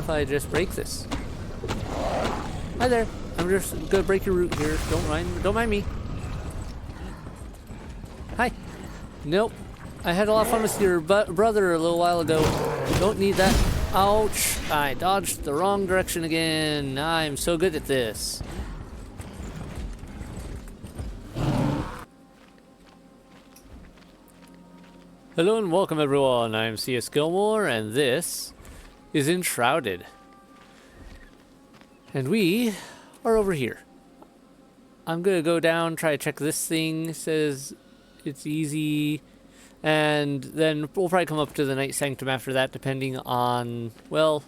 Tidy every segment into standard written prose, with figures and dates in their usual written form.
if I just break this? Hi there. I'm just gonna break your root here. Don't mind me. Hi. Nope. I had a lot of fun with your brother a little while ago. Don't need that. Ouch. I dodged the wrong direction again. I'm so good at this. Hello and welcome everyone. I'm C.S.Gilmore and this is Enshrouded. And we are over here. I'm gonna go down, try to check this thing. It says it's easy. And then we'll probably come up to the Night Sanctum after that, depending on, well,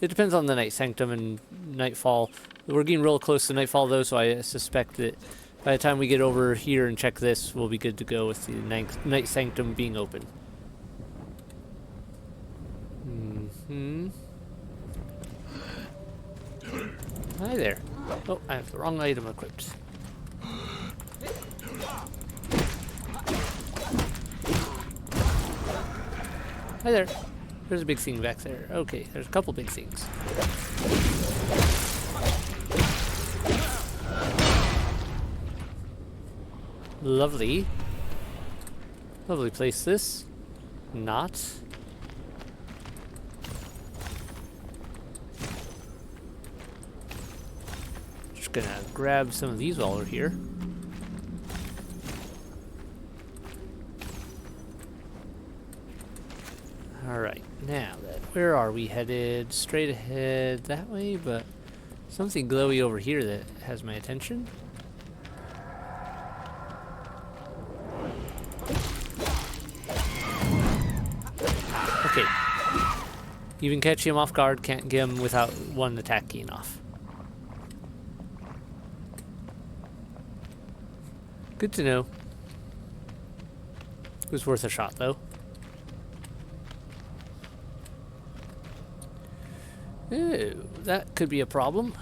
it depends on the Night Sanctum and Nightfall. We're getting real close to Nightfall though, so I suspect that by the time we get over here and check this, we'll be good to go with the Night Sanctum being open. Hi there. Oh, I have the wrong item equipped. Hi there. There's a big thing back there. Okay, there's a couple big things. Lovely. Lovely place this. Not. Just gonna grab some of these while we're here. Alright, now then, where are we headed? Straight ahead that way, but something glowy over here that has my attention. Okay. Even catch him off guard, can't get him without one attack keying off. Good to know. It was worth a shot though. Ooh, that could be a problem.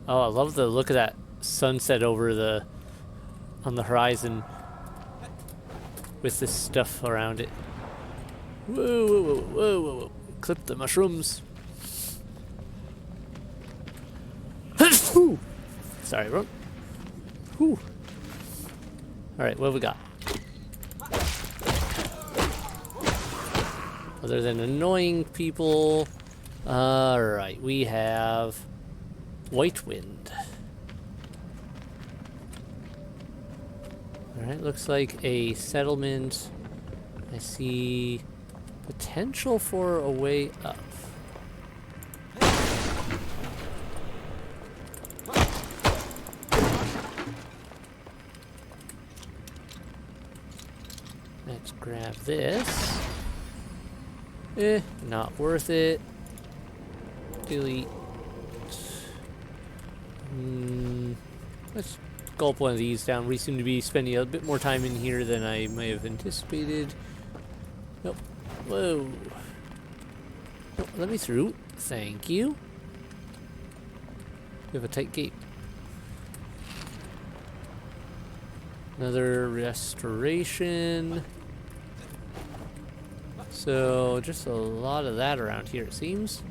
Oh, I love the look of that sunset over on the horizon with this stuff around it. Whoa, whoa, whoa, whoa, whoa, whoa. Clip the mushrooms. Sorry, bro. Whew. Alright, what have we got? Other than annoying people. Alright, we have White Wind. Alright, looks like a settlement. I see potential for a way up. Let's grab this. Not worth it. Delete. Let's gulp one of these down. We seem to be spending a bit more time in here than I may have anticipated. Nope. Whoa. Nope, let me through. Thank you. We have a tight gate. Another restoration. So, just a lot of that around here, it seems.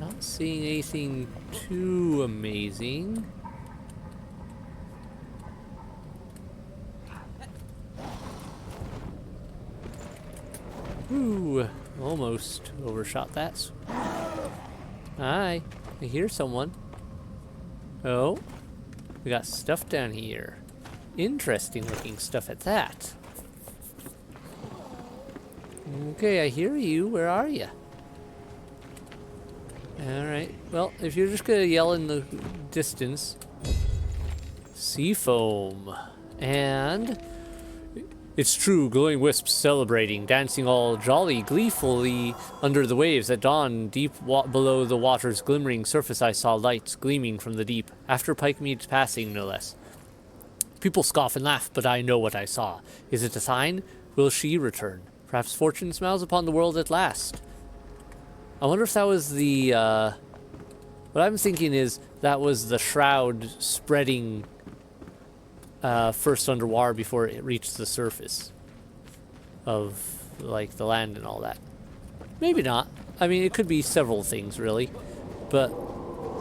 Not seeing anything too amazing. Ooh, almost overshot that. Hi, I hear someone. Oh, we got stuff down here. Interesting looking stuff at that. Okay, I hear you. Where are you? Alright, well, if you're just gonna yell in the distance. Sea foam. And it's true, glowing wisps celebrating, dancing all jolly, gleefully under the waves at dawn. Deep below the water's glimmering surface I saw lights gleaming from the deep, after Pikemead's passing no less. People scoff and laugh, but I know what I saw. Is it a sign? Will she return? Perhaps fortune smiles upon the world at last. I wonder if that was the, what I'm thinking is that was the shroud spreading first underwater before it reached the surface. of like the land and all that. Maybe not. I mean, it could be several things really, but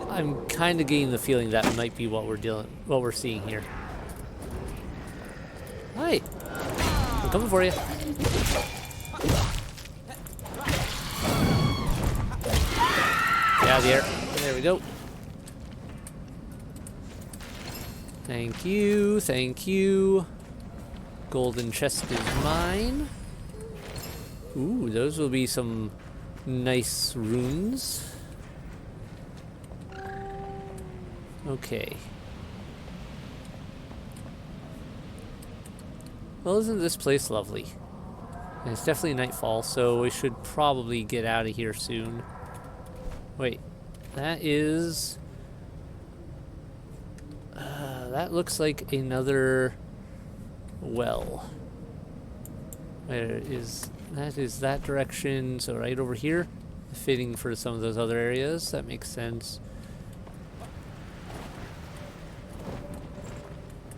I'm kind of getting the feeling that might be what we're seeing here. Hi, I'm coming for you. Get out of the air. There we go. Thank you, thank you. Golden chest is mine. Ooh, those will be some nice runes. Okay. Well, isn't this place lovely? And it's definitely nightfall, so we should probably get out of here soon. Wait, that is... that looks like another well. Where is... that is that direction, so right over here. Fitting for some of those other areas, that makes sense.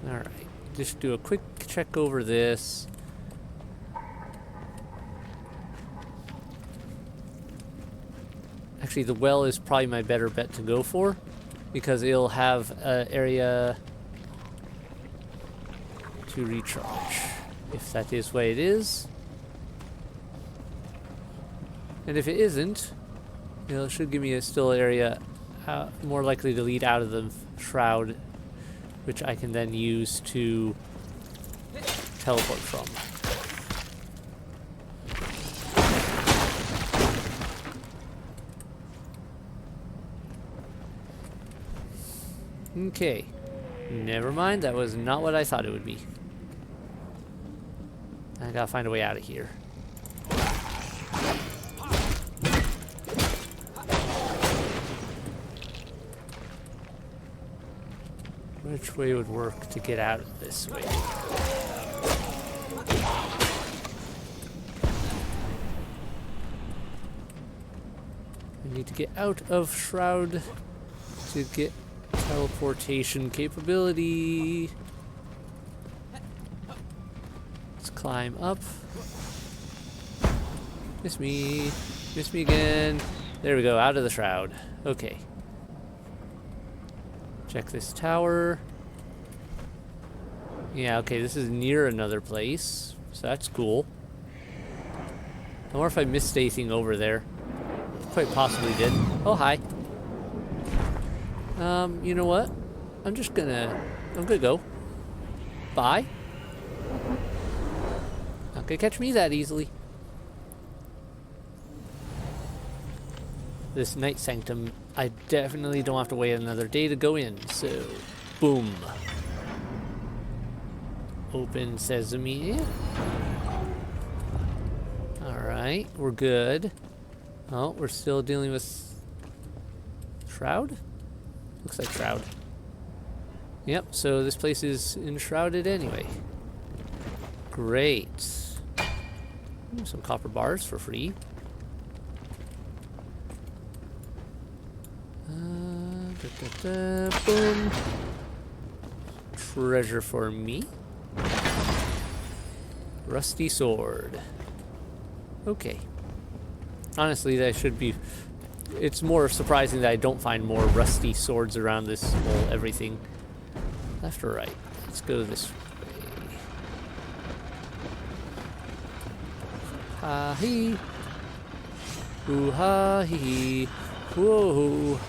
Alright, just do a quick check over this. Actually, the well is probably my better bet to go for, because it'll have an area to recharge, if that is what it is. And if it isn't, it should give me a still area more likely to lead out of the shroud, which I can then use to teleport from. Okay, never mind, that was not what I thought it would be. I gotta find a way out of here. Which way would work to get out of this way? I need to get out of Shroud to get teleportation capability. Let's climb up. Miss me again. There we go, out of the Shroud. Okay. Check this tower. Yeah, okay, this is near another place, so that's cool. I wonder if I missed anything over there. Quite possibly did. Oh, hi. You know what? I'm gonna go. Bye. Not gonna catch me that easily. This night sanctum, I definitely don't have to wait another day to go in, so boom. Open sesame. Alright, we're good. Oh, we're still dealing with Shroud? Looks like Shroud. Yep, so this place is enshrouded anyway. Great. Ooh, some copper bars for free. Boom. Treasure for me. Rusty sword. Okay. Honestly, that should be... It's more surprising that I don't find more rusty swords around this whole everything. Left or right? Let's go this way. Ha-hee. Ooh-ha-hee. Whoa.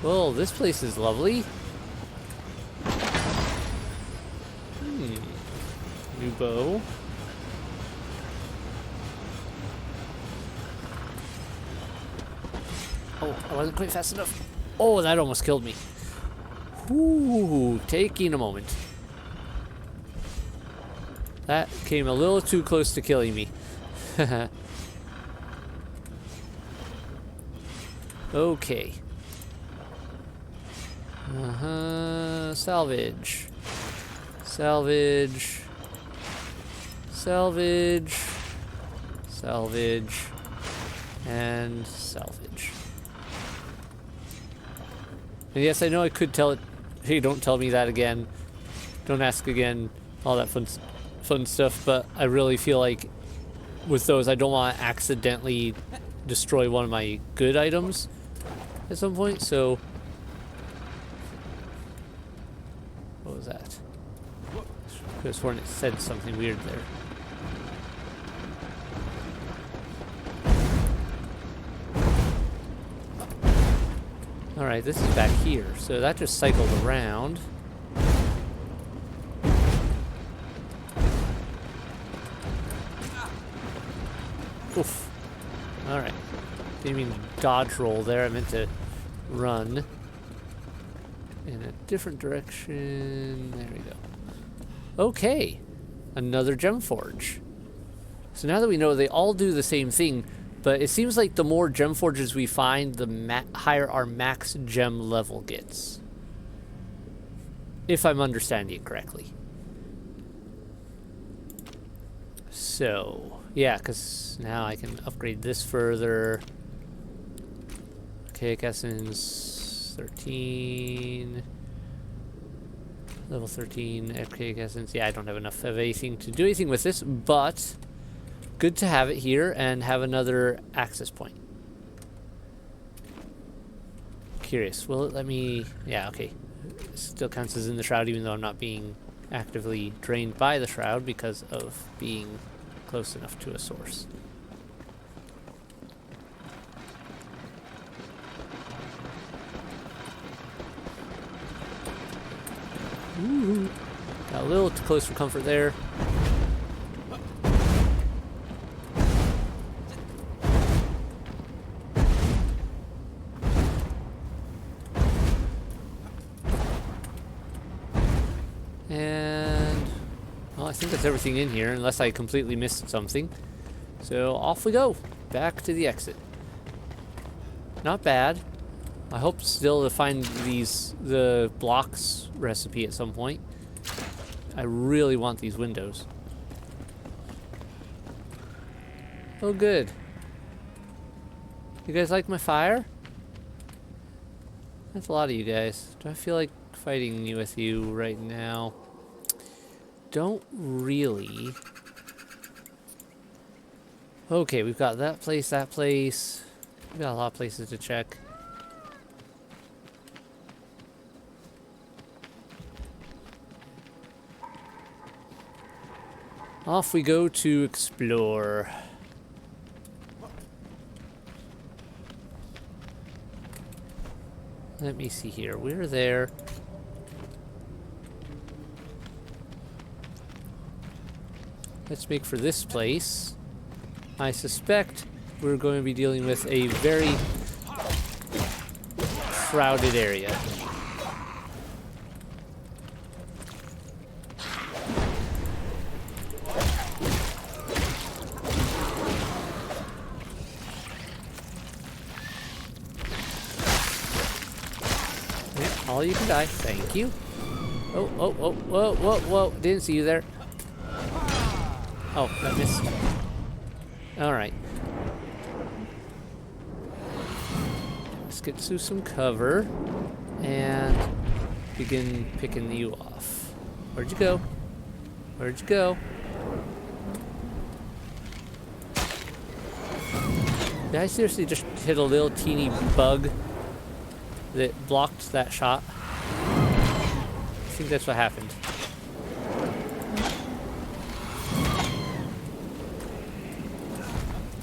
Well, this place is lovely. New bow. Oh, I wasn't quite fast enough. Oh, that almost killed me. Ooh, taking a moment. That came a little too close to killing me. Okay. Salvage. Salvage. Salvage. Salvage. And salvage. And yes, I know I could tell it, hey, don't tell me that again. Don't ask again. all that fun stuff, but I really feel like with those I don't want to accidentally destroy one of my good items at some point, so what was that? I could have sworn it said something weird there. Alright, this is back here, so that just cycled around. Oof. Alright. Didn't mean dodge roll there, I meant to run in a different direction. There we go. Okay. Another gem forge. So now that we know they all do the same thing, but it seems like the more gem forges we find, the higher our max gem level gets. If I'm understanding it correctly. So, yeah, because now I can upgrade this further. Archaic Essence, 13. Level 13, Archaic Essence. Yeah, I don't have enough of anything to do anything with this, but good to have it here and have another access point. Curious, will it let me... Yeah, okay. It still counts as in the shroud even though I'm not being actively drained by the shroud because of being close enough to a source. Ooh, got a little too close for comfort there. And well, I think that's everything in here, unless I completely missed something. So off we go, back to the exit. Not bad. I hope still to find the blocks recipe at some point. I really want these windows. Oh good. You guys like my fire? That's a lot of you guys. Do I feel like fighting with you right now? Don't really. Okay, we've got that place, that place. We've got a lot of places to check. Off we go to explore. Let me see here. We're there. Let's make for this place. I suspect we're going to be dealing with a very shrouded area. All you can die. Thank you. Oh, oh, oh, whoa, whoa, whoa. Didn't see you there. Oh, that missed. Alright. Let's get to some cover and begin picking you off. Where'd you go? Where'd you go? Did I seriously just hit a little teeny bug that blocked that shot? I think that's what happened.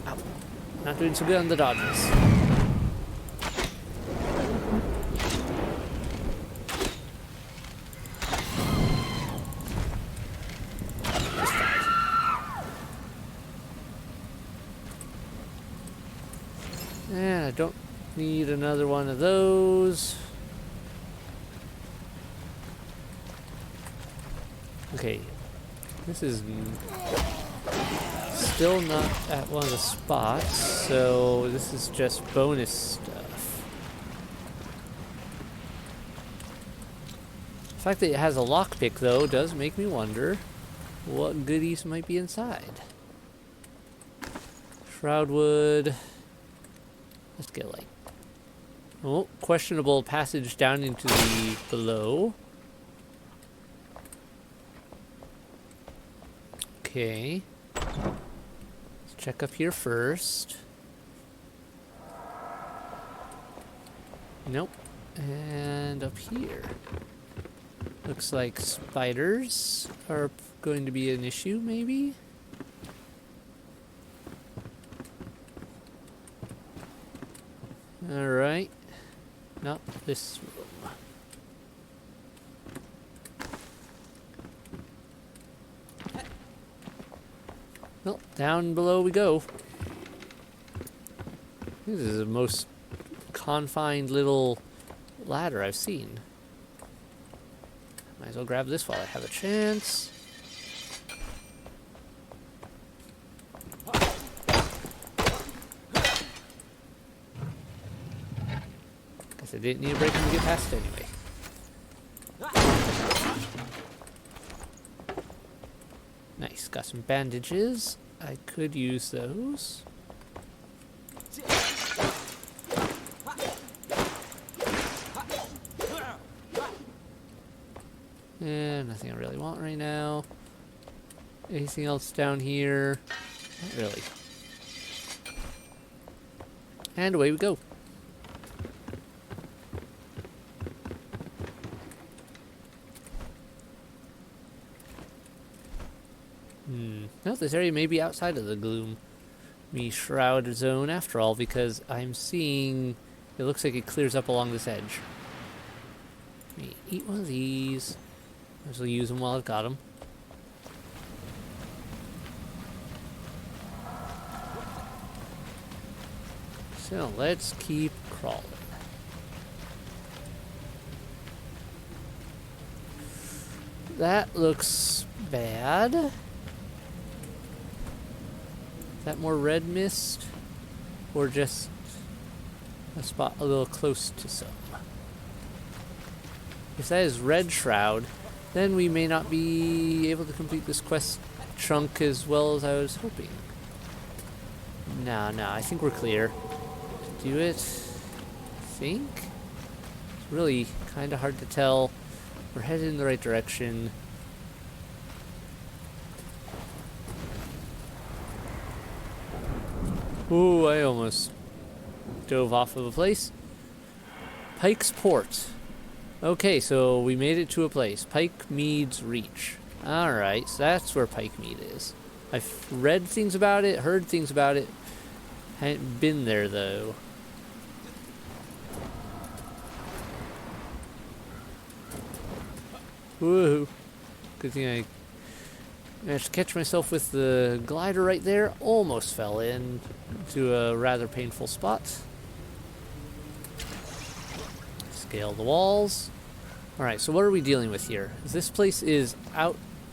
Ow. Not doing so good on the dodges. And I don't need another one of those. Okay, this is still not at one of the spots, so this is just bonus stuff. The fact that it has a lockpick, though, does make me wonder what goodies might be inside. Shroudwood. Let's get light. Oh, questionable passage down into the below. Okay. Let's check up here first. Nope. And up here. Looks like spiders are going to be an issue, maybe? Alright. Not this room. Well, down below we go. This is the most confined little ladder I've seen. Might as well grab this while I have a chance. Guess I didn't need a break to get past it anyway. Nice, got some bandages. I could use those. Nothing I really want right now. Anything else down here? Not really. And away we go. No, this area may be outside of the gloomy shroud zone after all, because I'm seeing it looks like it clears up along this edge. Let me eat one of these. Might as well use them while I've got them. So let's keep crawling. That looks bad. Is that more red mist? Or just a spot a little close to some? If that is red shroud, then we may not be able to complete this quest chunk as well as I was hoping. No, I think we're clear. Do it. I think. It's really kind of hard to tell. We're headed in the right direction. Ooh, I almost dove off of a place. Pike's Port. Okay, so we made it to a place. Pike Mead's Reach. Alright, so that's where Pike Mead is. I've read things about it, heard things about it. Hadn't been there, though. Woohoo. Good thing I managed to catch myself with the glider right there. Almost fell in to a rather painful spot. Scale the walls. Alright, so what are we dealing with here? This place is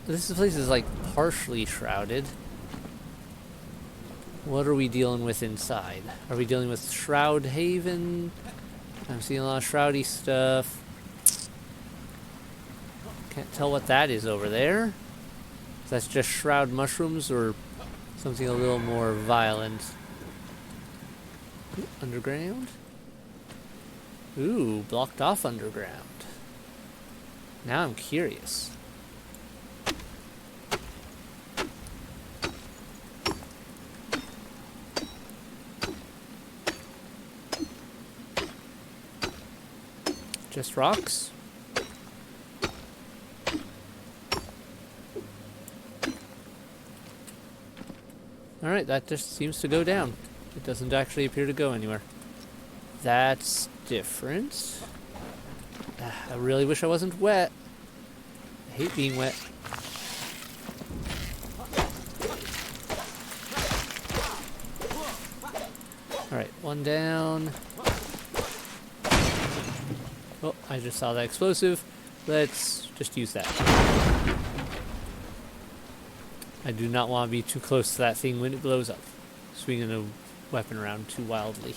like partially shrouded. What are we dealing with inside? Are we dealing with Shroud Haven? I'm seeing a lot of shroudy stuff. Can't tell what that is over there. If that's just shroud mushrooms or something a little more violent. Ooh, underground? Ooh, blocked off underground. Now I'm curious. Just rocks? Alright, that just seems to go down. It doesn't actually appear to go anywhere. That's different. I really wish I wasn't wet. I hate being wet. Alright, one down. Oh, I just saw that explosive. Let's just use that. I do not want to be too close to that thing when it blows up. Swinging a weapon around too wildly.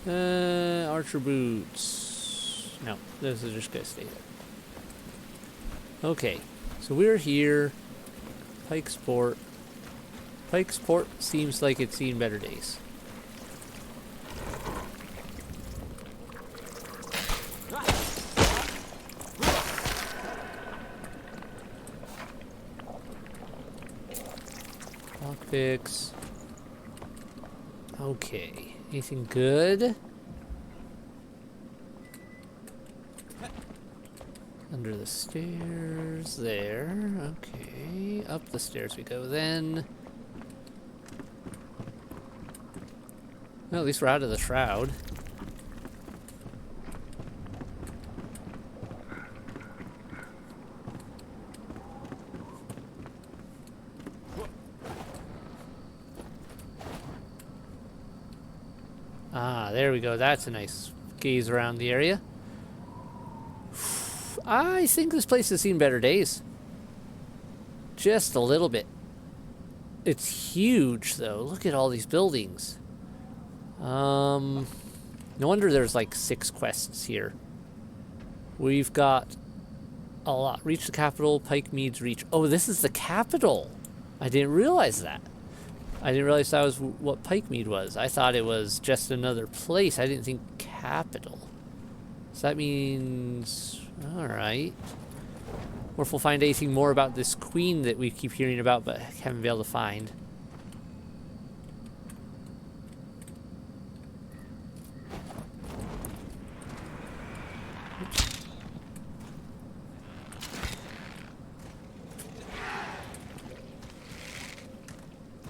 Archer boots. No, those are just gonna stay there. Okay, so we're here. Pike's Port. Pike's Port seems like it's seen better days. fix. Okay. Anything good? Under the stairs there. Okay. Up the stairs we go then. Well, at least we're out of the shroud. Ah, there we go. That's a nice gaze around the area. I think this place has seen better days. Just a little bit. It's huge, though. Look at all these buildings. No wonder there's like 6 quests here. We've got a lot. Reach the capital, Pike Mead's Reach. Oh, this is the capital. I didn't realize that. I didn't realize that was what Pike Mead was. I thought it was just another place. I didn't think capital. So that means... Alright. Or if we'll find anything more about this queen that we keep hearing about but haven't been able to find.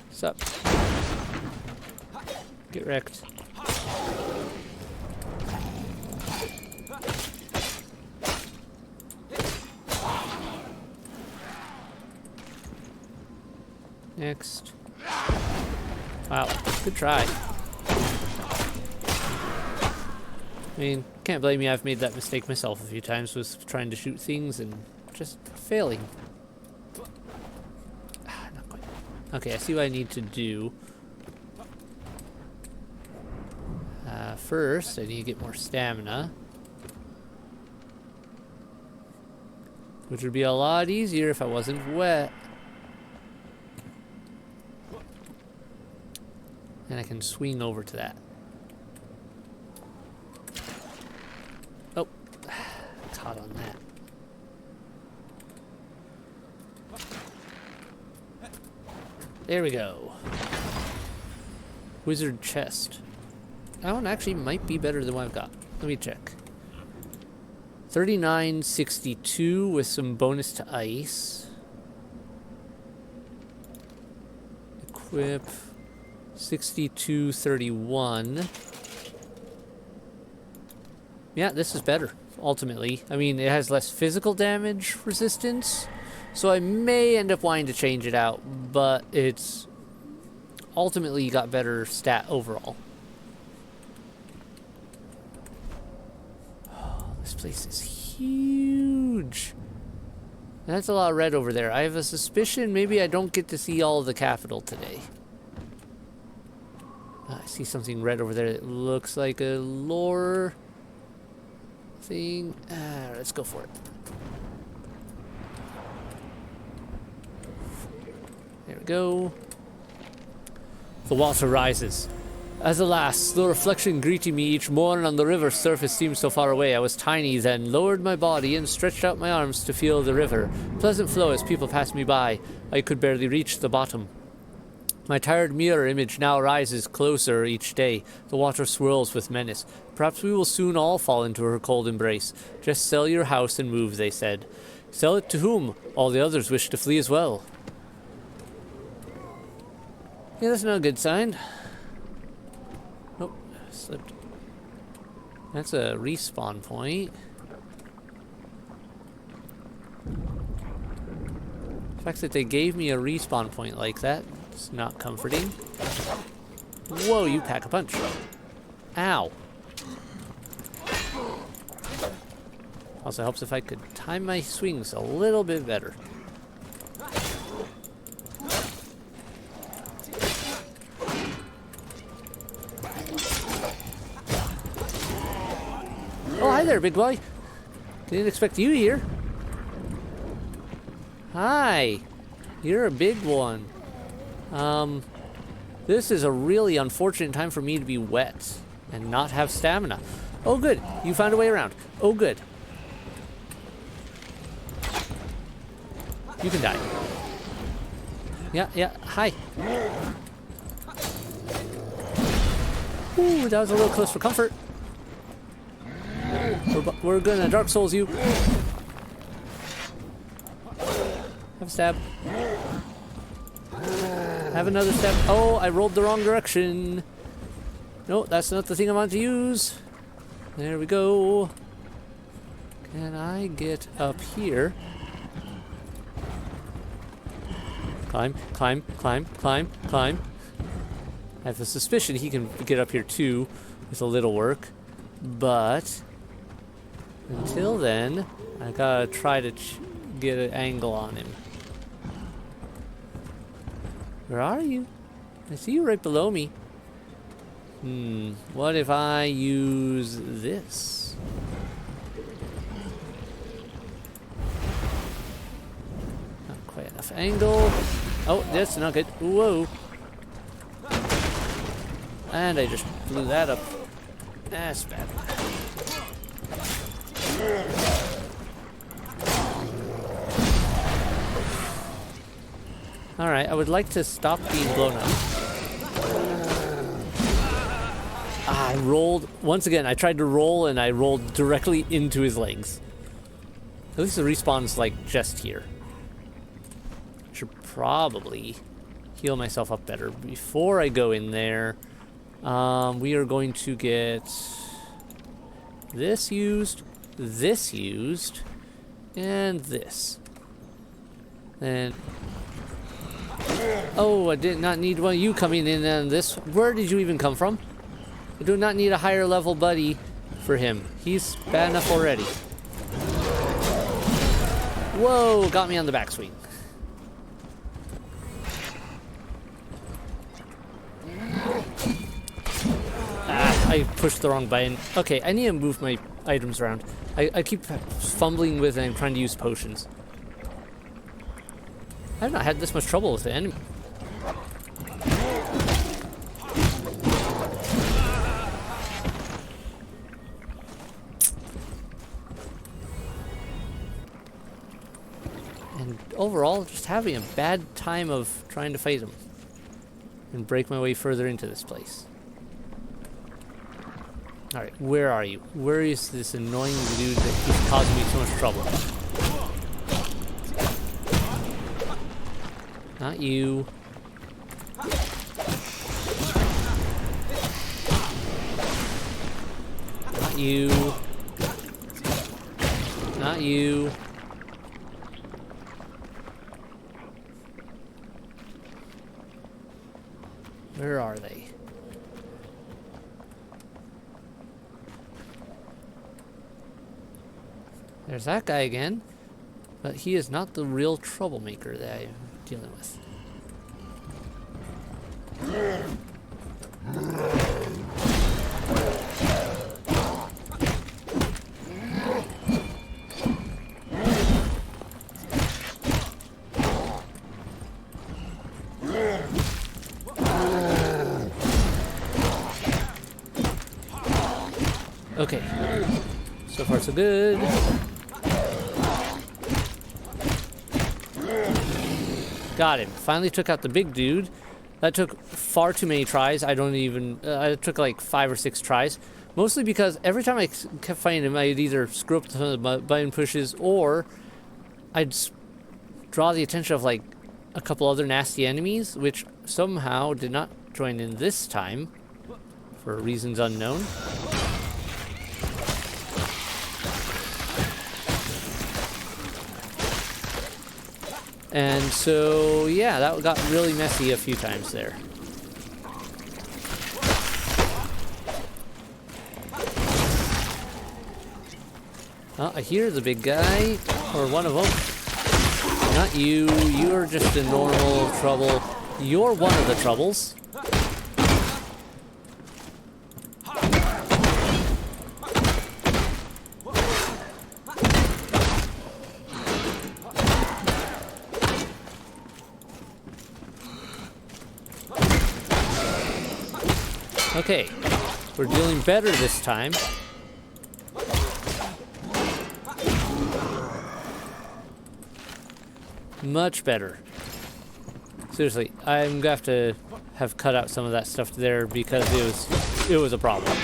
What's up? Get wrecked. Next. Wow, good try. I mean, can't blame me, I've made that mistake myself a few times with trying to shoot things and just failing. Not quite. Okay, I see what I need to do. First, I need to get more stamina. Which would be a lot easier if I wasn't wet. And I can swing over to that. Oh, caught on that. There we go. Wizard chest. That one actually might be better than what I've got. Let me check. 3962 with some bonus to ice. Equip. 6231. Yeah, this is better, ultimately. I mean, it has less physical damage resistance, so I may end up wanting to change it out, but it's ultimately got better stat overall. Oh, this place is huge. And that's a lot of red over there. I have a suspicion maybe I don't get to see all of the capital today. I see something red over there that looks like a lore thing. Let's go for it. There we go. The water rises. As alas, the reflection greeting me each morn on the river's surface seemed so far away. I was tiny then, lowered my body and stretched out my arms to feel the river. Pleasant flow as people passed me by. I could barely reach the bottom. My tired mirror image now rises closer each day. The water swirls with menace. Perhaps we will soon all fall into her cold embrace. Just sell your house and move, they said. Sell it to whom? All the others wish to flee as well. Yeah, that's not a good sign. Nope, slipped. That's a respawn point. The fact that they gave me a respawn point like that, it's not comforting. Whoa, you pack a punch. Ow. Also helps if I could time my swings a little bit better. Oh, hi there, big boy. Didn't expect you here. Hi. You're a big one. This is a really unfortunate time for me to be wet and not have stamina. Oh, good. You found a way around. Oh, good. You can die. Yeah, yeah, hi. Ooh, that was a little close for comfort. We're gonna Dark Souls you. Have a stab. Have another stab. Oh, I rolled the wrong direction. No, that's not the thing I want to use. There we go. Can I get up here? Climb, climb, climb, climb, climb. I have a suspicion he can get up here too with a little work. But until then, I gotta try to get an angle on him. Where are you? I see you right below me. What if I use this? Not quite enough angle. Oh, that's not good. Whoa. And I just blew that up. That's bad. Alright, I would like to stop being blown up. I rolled, once again, I tried to roll and I rolled directly into his legs. At least the respawn's like just here. I should probably heal myself up better. Before I go in there, we are going to get this used, and this. And oh, I did not need one of you coming in on this. Where did you even come from? I do not need a higher level buddy for him. He's bad enough already. Whoa, got me on the backswing. I pushed the wrong button. Okay, I need to move my items around. I keep fumbling with and trying to use potions. I've not had this much trouble with the enemy. And overall, just having a bad time of trying to fight him and break my way further into this place. Alright, where are you? Where is this annoying dude that keeps causing me so much trouble? Not you. Not you. Not you. Where are they? There's that guy again, but he is not the real troublemaker that I'm dealing with. Okay, so far so good. Got him. Finally took out the big dude. That took far too many tries. I don't even... it took like 5 or 6 tries. Mostly because every time I kept fighting him, I'd either screw up some of the button pushes, or I'd draw the attention of like a couple other nasty enemies, which somehow did not join in this time, for reasons unknown. And so, yeah, that got really messy a few times there. Oh, I hear the big guy, or one of them. Not you. You're just a normal trouble. You're one of the troubles. Okay, we're dealing better this time. Much better. Seriously, I'm gonna have cut out some of that stuff there because it was a problem.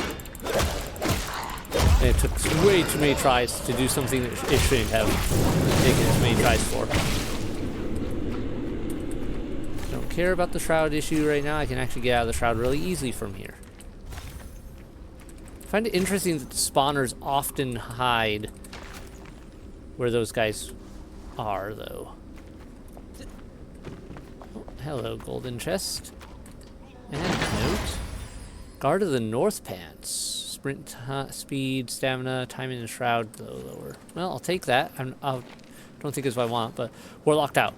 And it took way too many tries to do something that it shouldn't have taken as many tries for. Don't care about the shroud issue right now. I can actually get out of the shroud really easily from here. I find it interesting that the spawners often hide where those guys are, though. Oh, hello, golden chest. And note. Guard of the North Pants. Sprint, speed, stamina, timing, and shroud, though lower. Well, I'll take that. I don't think it's what I want, but we're locked out.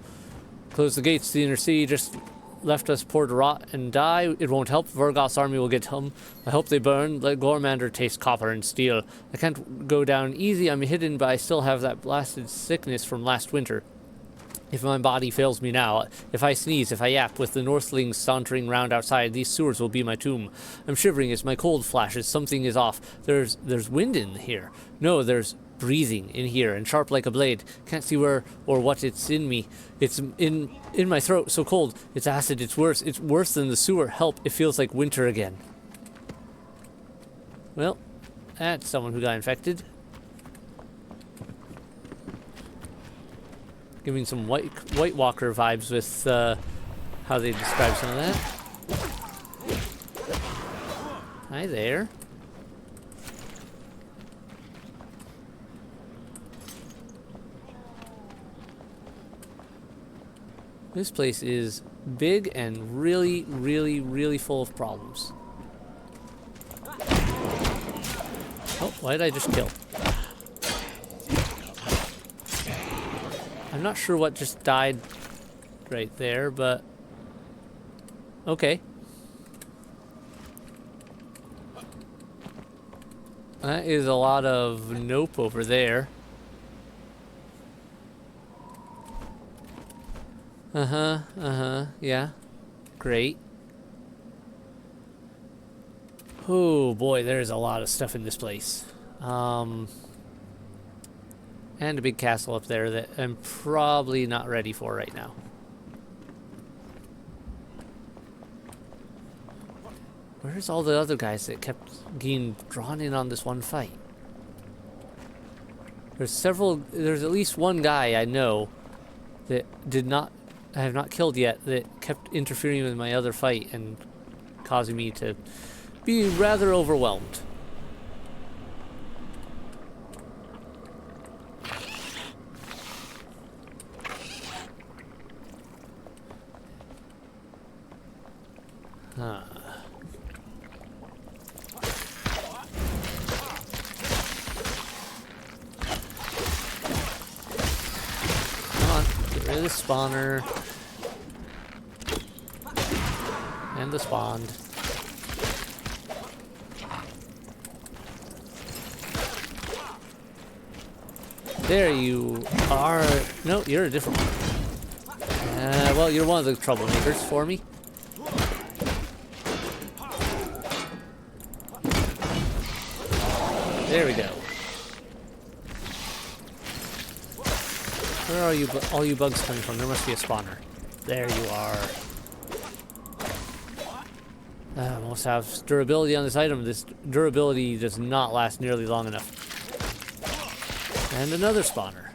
Close the gates to the inner city. Just left us poor to rot and die. It won't help. Vargoth's army will get home. I hope they burn. Let Gormander taste copper and steel. I can't go down easy. I'm hidden, but I still have that blasted sickness from last winter. If my body fails me now, if I sneeze, if I yap, with the Northlings sauntering round outside, these sewers will be my tomb. I'm shivering as my cold flashes. Something is off. There's wind in here. No, there's breathing in here, and sharp like a blade. Can't see where or what it's in me. It's in my throat, so cold. It's acid, it's worse. It's worse than the sewer. Help, it feels like winter again. Well, that's someone who got infected. Giving some White Walker vibes with how they describe some of that. Hi there. This place is big and really, really, really full of problems. Oh, why did I just kill? I'm not sure what just died right there, but okay. That is a lot of nope over there. Yeah. Great. Oh boy, there's a lot of stuff in this place. And a big castle up there that I'm probably not ready for right now. Where's all the other guys that kept getting drawn in on this one fight? There's at least one guy I know that I have not killed yet, that kept interfering with my other fight and causing me to be rather overwhelmed. Huh. Come on, get rid of the spawner. And the spawned. There you are. No, you're a different one. Well, you're one of the troublemakers for me. There we go. Where are all you bugs coming from? There must be a spawner. There you are. Must have durability on this item. This durability does not last nearly long enough. And another spawner.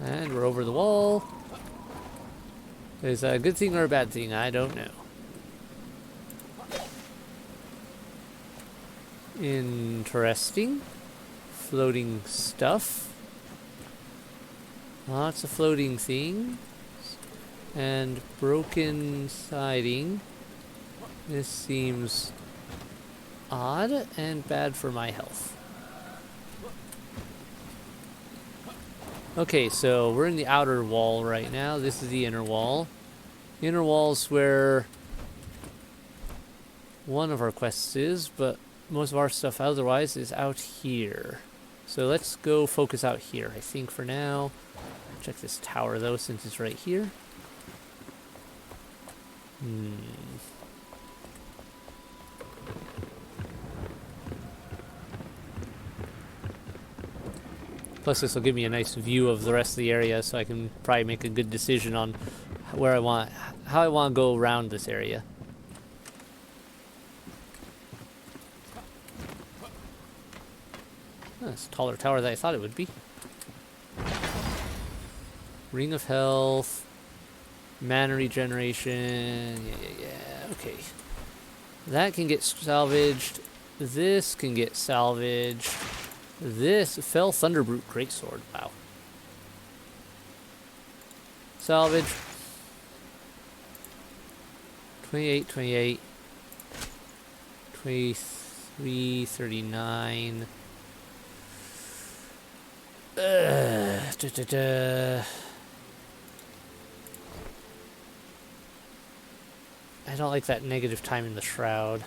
And we're over the wall. Is that a good thing or a bad thing? I don't know. Interesting. Floating stuff. Lots of floating things. And broken siding. This seems odd and bad for my health. Okay, so we're in the outer wall right now. This is the inner wall. The inner wall's where one of our quests is, but most of our stuff otherwise is out here. So let's go focus out here, I think, for now. Check this tower, though, since it's right here. Plus this will give me a nice view of the rest of the area, so I can probably make a good decision on how I want to go around this area. Oh, it's a taller tower than I thought it would be. Ring of Health. Mana regeneration. Yeah. Okay. That can get salvaged. This can get salvaged. This Fell Thunderbrute Greatsword. Wow. Salvage. 28, 28. 23, 39. I don't like that negative time in the shroud.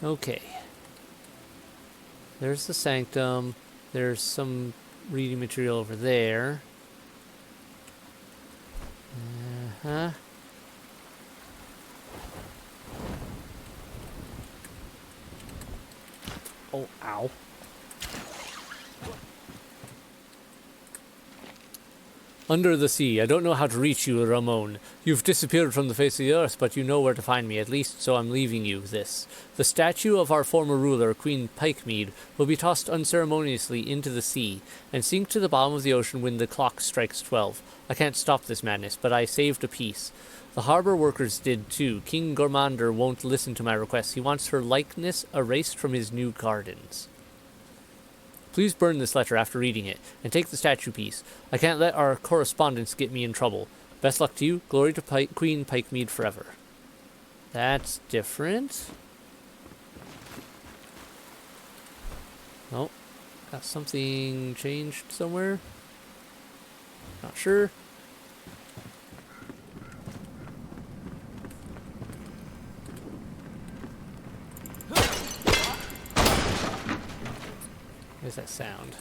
Okay. There's the sanctum. There's some reading material over there. Uh-huh. Oh, ow. Under the sea. I don't know how to reach you, Ramon. You've disappeared from the face of the earth, but you know where to find me, at least, so I'm leaving you this. The statue of our former ruler, Queen Pikemead, will be tossed unceremoniously into the sea, and sink to the bottom of the ocean when the clock strikes 12. I can't stop this madness, but I saved a piece. The harbor workers did too. King Gormander won't listen to my request. He wants her likeness erased from his new gardens. Please burn this letter after reading it, and take the statue piece. I can't let our correspondence get me in trouble. Best luck to you. Glory to Queen Pikemead forever. That's different. Oh, got something changed somewhere? Not sure. Where's that sound?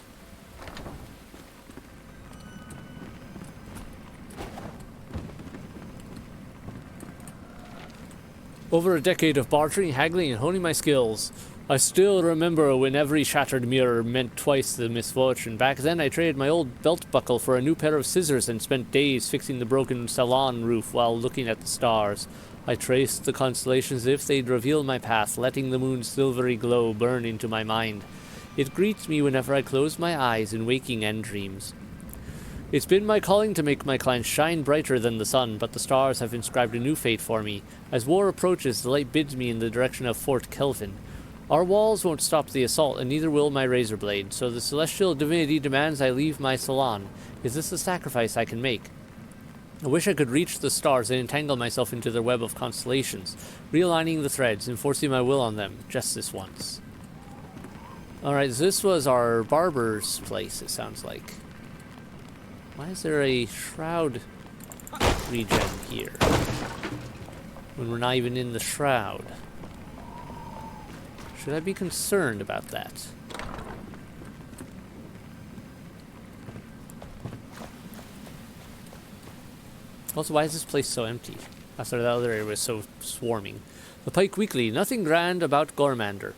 Over a decade of bartering, haggling, and honing my skills. I still remember when every shattered mirror meant twice the misfortune. Back then I traded my old belt buckle for a new pair of scissors and spent days fixing the broken salon roof while looking at the stars. I traced the constellations as if they'd reveal my path, letting the moon's silvery glow burn into my mind. It greets me whenever I close my eyes in waking and dreams. It's been my calling to make my clan shine brighter than the sun, but the stars have inscribed a new fate for me. As war approaches, the light bids me in the direction of Fort Kelvin. Our walls won't stop the assault, and neither will my razor blade, so the celestial divinity demands I leave my salon. Is this a sacrifice I can make? I wish I could reach the stars and entangle myself into their web of constellations, realigning the threads and forcing my will on them, just this once. Alright, so this was our barber's place, it sounds like. Why is there a shroud regen here? When we're not even in the shroud. Should I be concerned about that? Also, why is this place so empty? After that other area was so swarming. The Pike Weekly. Nothing grand about Gormander.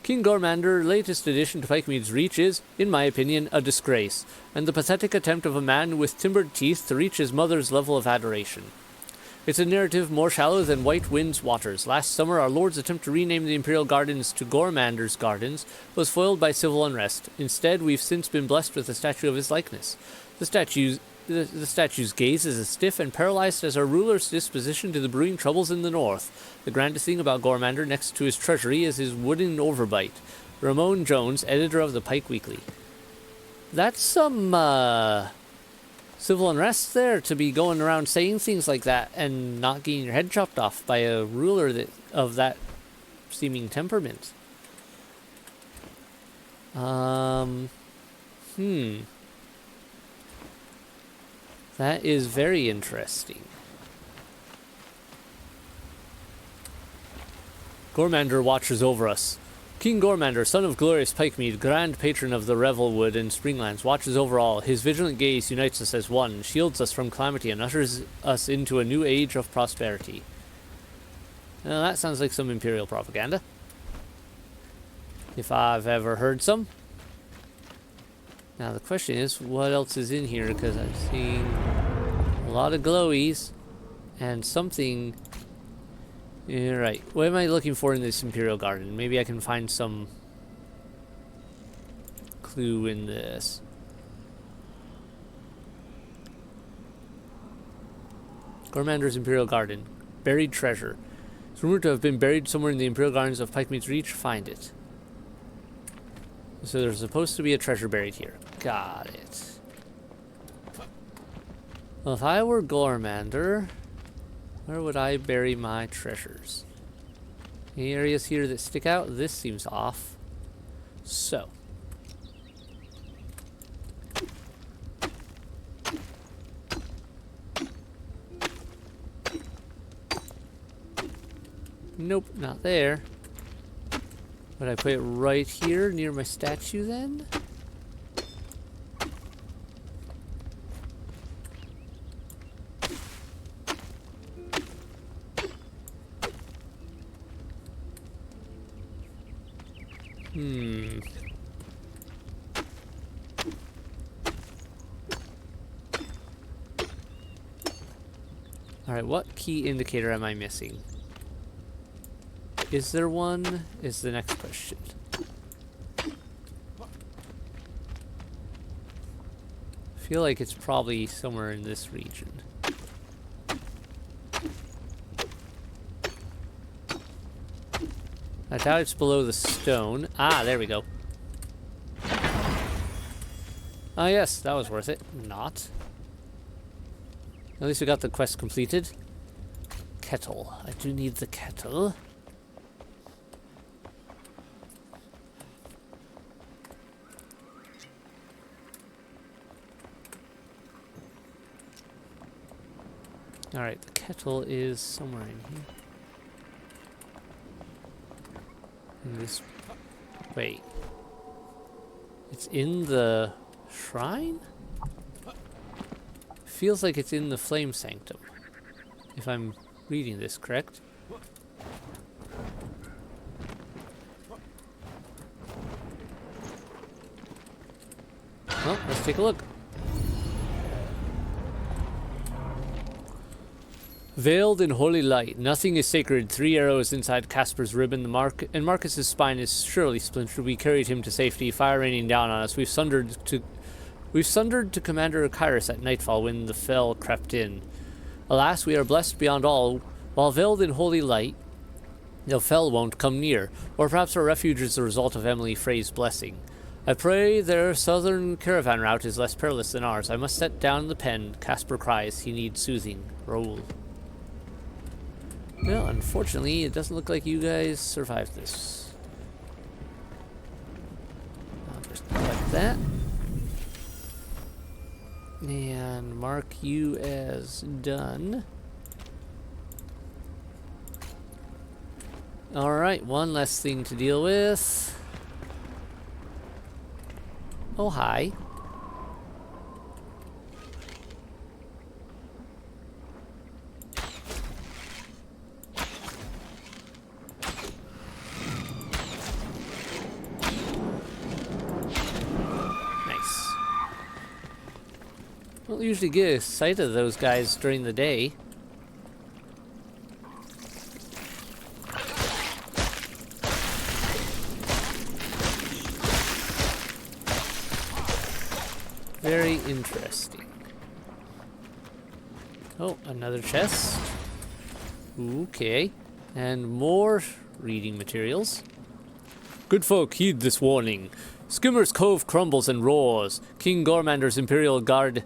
King Gormander, latest addition to Pikemead's reach, is, in my opinion, a disgrace, and the pathetic attempt of a man with timbered teeth to reach his mother's level of adoration. It's a narrative more shallow than White Wind's waters. Last summer, our lord's attempt to rename the Imperial Gardens to Gormander's Gardens was foiled by civil unrest. Instead, we've since been blessed with a statue of his likeness. The statue's gaze is as stiff and paralyzed as our ruler's disposition to the brewing troubles in the north. The grandest thing about Gormander, next to his treasury, is his wooden overbite. Ramon Jones, editor of the Pike Weekly. That's some, civil unrest there, to be going around saying things like that and not getting your head chopped off by a ruler of that seeming temperament. That is very interesting. Gormander watches over us. King Gormander, son of glorious Pikemead, grand patron of the Revelwood and Springlands, watches over all. His vigilant gaze unites us as one, shields us from calamity, and ushers us into a new age of prosperity. Now that sounds like some Imperial propaganda. If I've ever heard some. Now the question is, what else is in here? Because I'm seeing a lot of glowies and something. Yeah, right. What am I looking for in this Imperial Garden? Maybe I can find some clue in this. Gormander's Imperial Garden. Buried treasure. It's rumored to have been buried somewhere in the Imperial Gardens of Pikemead's Reach. Find it. So there's supposed to be a treasure buried here. Got it. Well, if I were Gormander, where would I bury my treasures? Any areas here that stick out? This seems off. So. Nope, not there. Would I put it right here near my statue then? Alright, what key indicator am I missing? Is there one? Is the next question. I feel like it's probably somewhere in this region. I doubt it's below the stone. Ah, there we go. Ah, yes, that was worth it. Not. At least we got the quest completed. Kettle. I do need the kettle. Alright, the kettle is somewhere in here. In this... Wait. It's in the shrine? Feels like it's in the Flame Sanctum. If I'm reading this correct. Well, let's take a look. Veiled in holy light, nothing is sacred. 3 arrows inside Casper's ribbon. And Marcus's spine is surely splintered. We carried him to safety, fire raining down on us. We've sundered to Commander Kyrus at nightfall when the fell crept in. Alas, we are blessed beyond all. While veiled in holy light, the fell won't come near. Or perhaps our refuge is the result of Emily Frey's blessing. I pray their southern caravan route is less perilous than ours. I must set down the pen. Casper cries. He needs soothing. Roll. Well, unfortunately, it doesn't look like you guys survived this. I'll just collect that. And mark you as done. Alright, one less thing to deal with. Oh, hi. Don't usually get a sight of those guys during the day. Very interesting. Oh, another chest. Okay. And more reading materials. Good folk, heed this warning. Skimmer's Cove crumbles and roars. King Gormander's Imperial Guard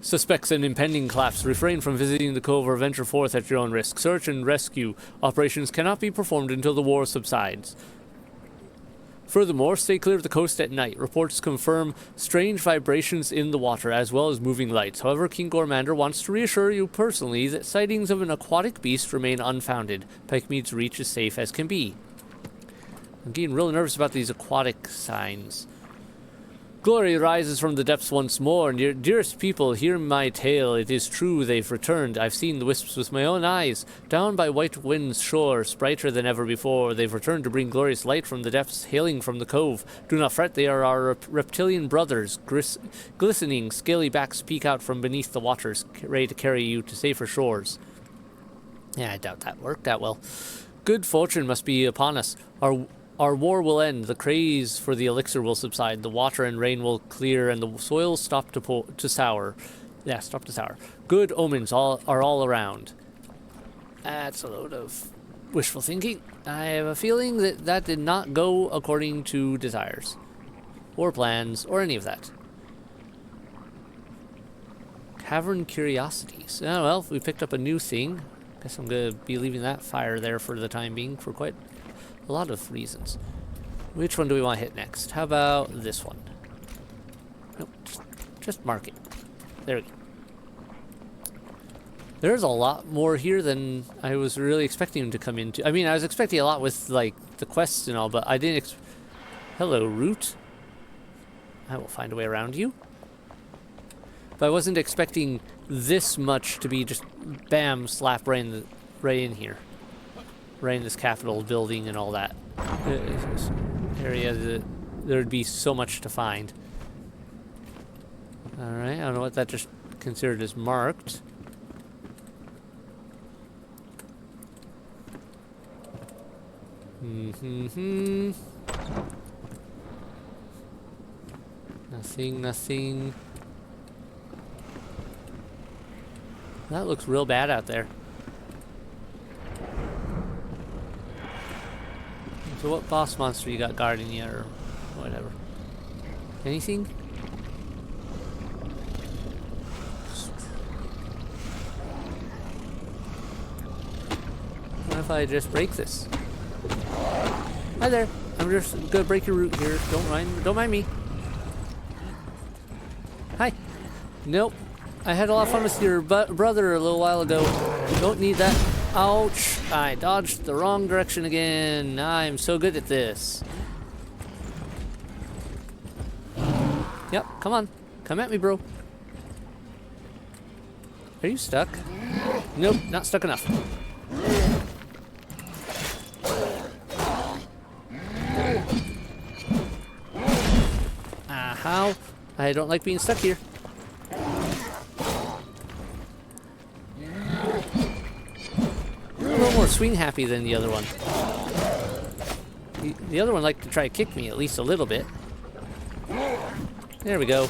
suspects an impending collapse. Refrain from visiting the cove or venture forth at your own risk. Search and rescue operations cannot be performed until the war subsides. Furthermore, stay clear of the coast at night. Reports confirm strange vibrations in the water as well as moving lights. However, King Gormander wants to reassure you personally that sightings of an aquatic beast remain unfounded. Pikemead's Reach is safe as can be. I'm getting really nervous about these aquatic signs. Glory rises from the depths once more. Dearest people, hear my tale. It is true, they've returned. I've seen the wisps with my own eyes. Down by White Wind's shore, brighter than ever before, they've returned to bring glorious light from the depths, hailing from the cove. Do not fret, they are our reptilian brothers. Glistening, scaly backs peek out from beneath the waters, ready to carry you to safer shores. Yeah, I doubt that worked that well. Good fortune must be upon us. Our war will end, the craze for the elixir will subside, the water and rain will clear, and the soil stop to sour. Yeah, stop to sour. Good omens are all around. That's a load of wishful thinking. I have a feeling that did not go according to desires. Or plans, or any of that. Cavern curiosities. Oh, well, we picked up a new thing. Guess I'm going to be leaving that fire there for the time being for quite a lot of reasons. Which one do we want to hit next? How about this one? Nope, just mark it. There we go. There's a lot more here than I was really expecting to come into. I mean, I was expecting a lot with, like, the quests and all, but I didn't Hello, Root. I will find a way around you. But I wasn't expecting this much to be just bam, slap right in here. Right in this Capitol building and all that. This area, there'd be so much to find. Alright, I don't know what that just considered as marked. Nothing. That looks real bad out there. So what boss monster you got guarding you or whatever? Anything? What if I just break this? Hi there. I'm just gonna break your root here. Don't mind me. Hi. Nope. I had a lot of fun with your brother a little while ago. Don't need that. Ouch. I dodged the wrong direction again. I'm so good at this. Yep, come on. Come at me, bro. Are you stuck? Nope, not stuck enough. How? I don't like being stuck here. A little more swing happy than the other one. The other one liked to try to kick me at least a little bit. There we go.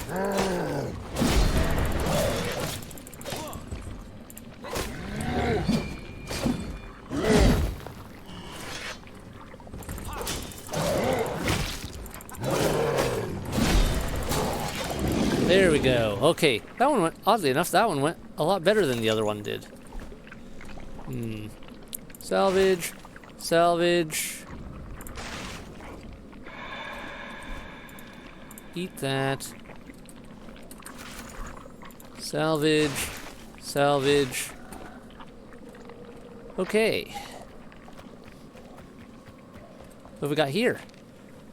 There we go. Okay, that one went, oddly enough, that one went a lot better than the other one did. Salvage. Salvage. Eat that. Salvage. Salvage. Okay. What have we got here?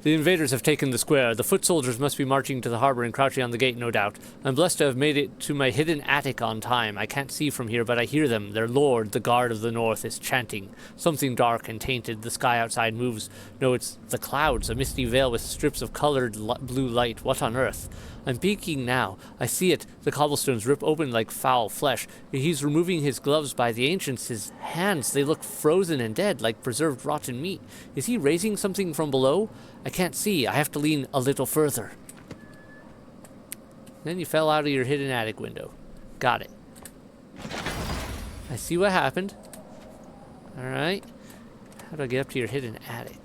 The invaders have taken the square. The foot soldiers must be marching to the harbor and crouching on the gate, no doubt. I'm blessed to have made it to my hidden attic on time. I can't see from here, but I hear them. Their lord, the guard of the north, is chanting. Something dark and tainted. The sky outside moves. No, it's the clouds, a misty veil with strips of colored blue light. What on earth? I'm peeking now. I see it. The cobblestones rip open like foul flesh. He's removing his gloves by the ancients. His hands, they look frozen and dead, like preserved rotten meat. Is he raising something from below? I can't see. I have to lean a little further. Then you fell out of your hidden attic window. Got it. I see what happened. Alright. How do I get up to your hidden attic?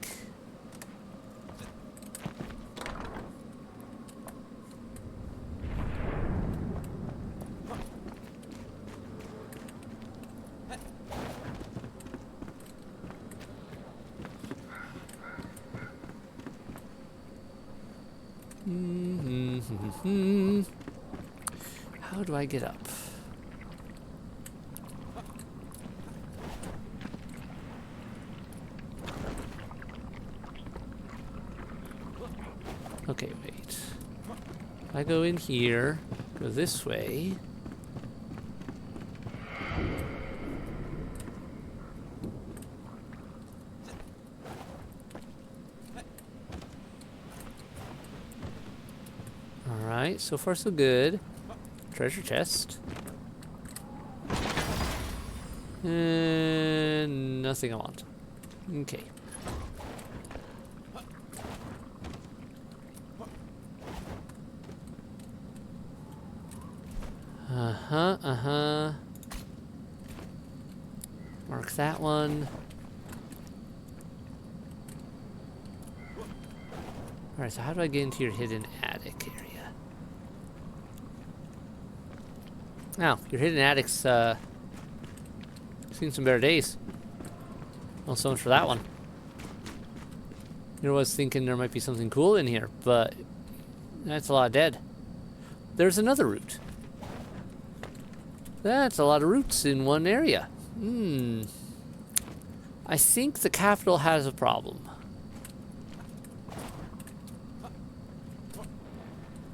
How do I get up? Okay, wait. If I go in here, go this way. Alright, so far so good. Treasure chest. And nothing I want. Okay. Mark that one. Alright, so how do I get into your hidden attic area? Now, your hidden attic's seen some better days. Well, so much for that one. You know, I was thinking there might be something cool in here, but that's a lot of dead. There's another route. That's a lot of routes in one area. I think the capital has a problem.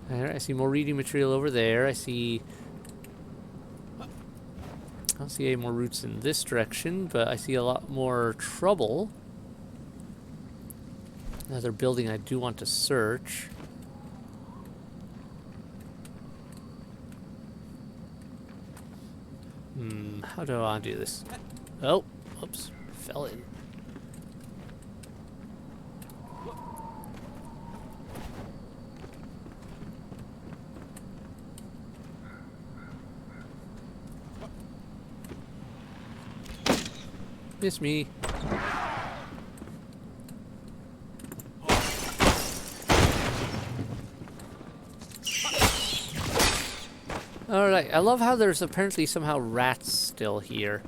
There, I see more reading material over there. I don't see any more routes in this direction, but I see a lot more trouble. Another building I do want to search. How do I want to do this? Oh, oops, fell in. Miss me. Alright, I love how there's apparently somehow rats still here.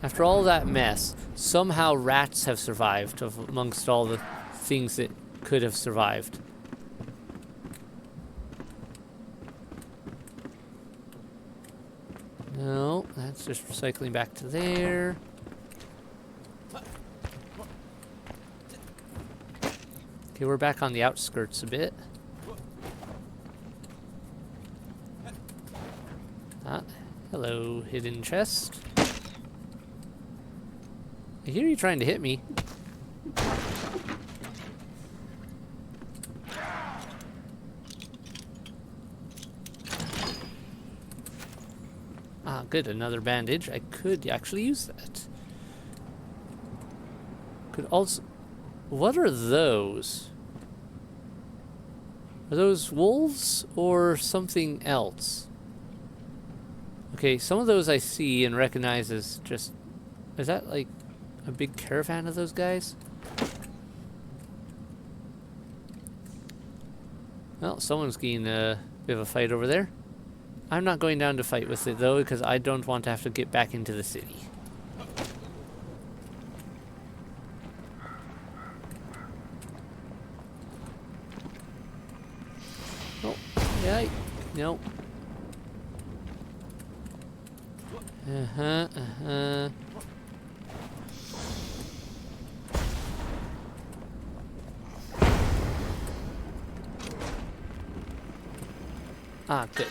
After all that mess, somehow rats have survived amongst all the things that could have survived. No, that's just recycling back to there. Okay, we're back on the outskirts a bit. Ah, hello, hidden chest. I hear you trying to hit me. Ah, good, another bandage. I could actually use that. Could also... What are those? Are those wolves or something else? Okay, some of those I see and recognize as just... Is that like a big caravan of those guys? Well, someone's getting a bit of a fight over there. I'm not going down to fight with it though, because I don't want to have to get back into the city. Oh, yeah, no. Ah, good.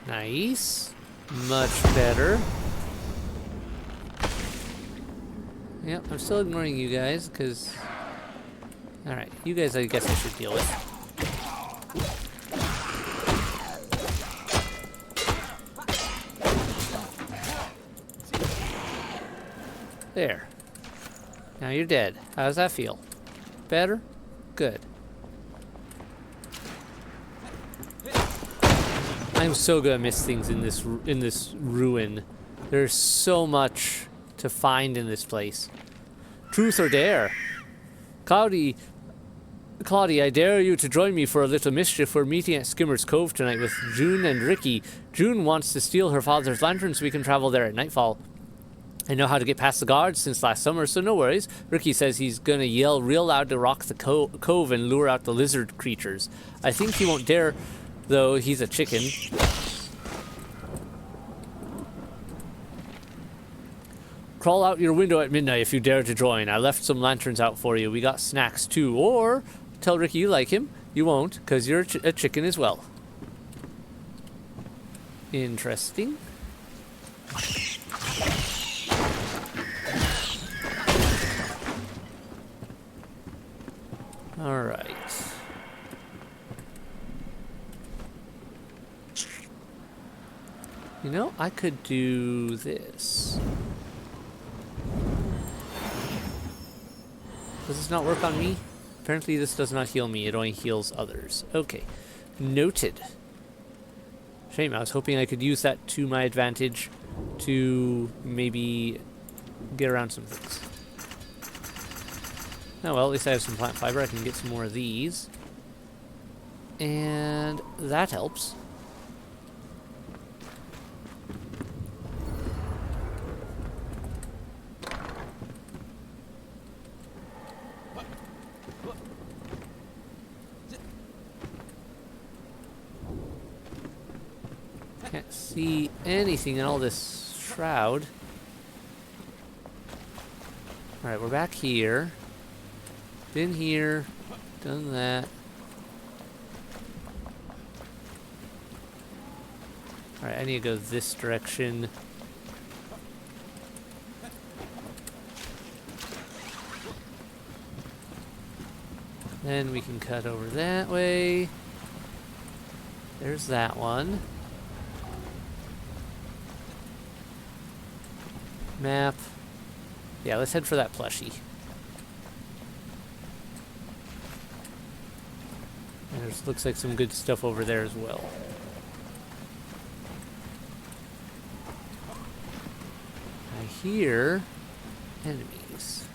Nice. Much better. Yep, I'm still ignoring you guys, because... Alright, you guys I guess I should deal with. There. Now you're dead. How does that feel? Better? Good. I'm so gonna miss things in this ruin. There's so much to find in this place. Truth or dare? Cloudy, I dare you to join me for a little mischief. We're meeting at Skimmer's Cove tonight with June and Ricky. June wants to steal her father's lantern so we can travel there at nightfall. I know how to get past the guards since last summer, so no worries. Ricky says he's gonna yell real loud to rock the cove and lure out the lizard creatures. I think he won't dare, though. He's a chicken. Crawl out your window at midnight if you dare to join. I left some lanterns out for you. We got snacks too. Or tell Ricky you like him. You won't, because you're a chicken as well. Interesting. Alright. You know, I could do this. Does this not work on me? Apparently this does not heal me, it only heals others. Okay. Noted. Shame, I was hoping I could use that to my advantage to maybe get around some things. Oh well, at least I have some plant fiber, I can get some more of these. And that helps. Can't see anything in all this shroud. Alright, we're back here. Been here. Done that. Alright, I need to go this direction. Then we can cut over that way. There's that one. Map. Yeah, let's head for that plushie. And there looks like some good stuff over there as well. I hear enemies.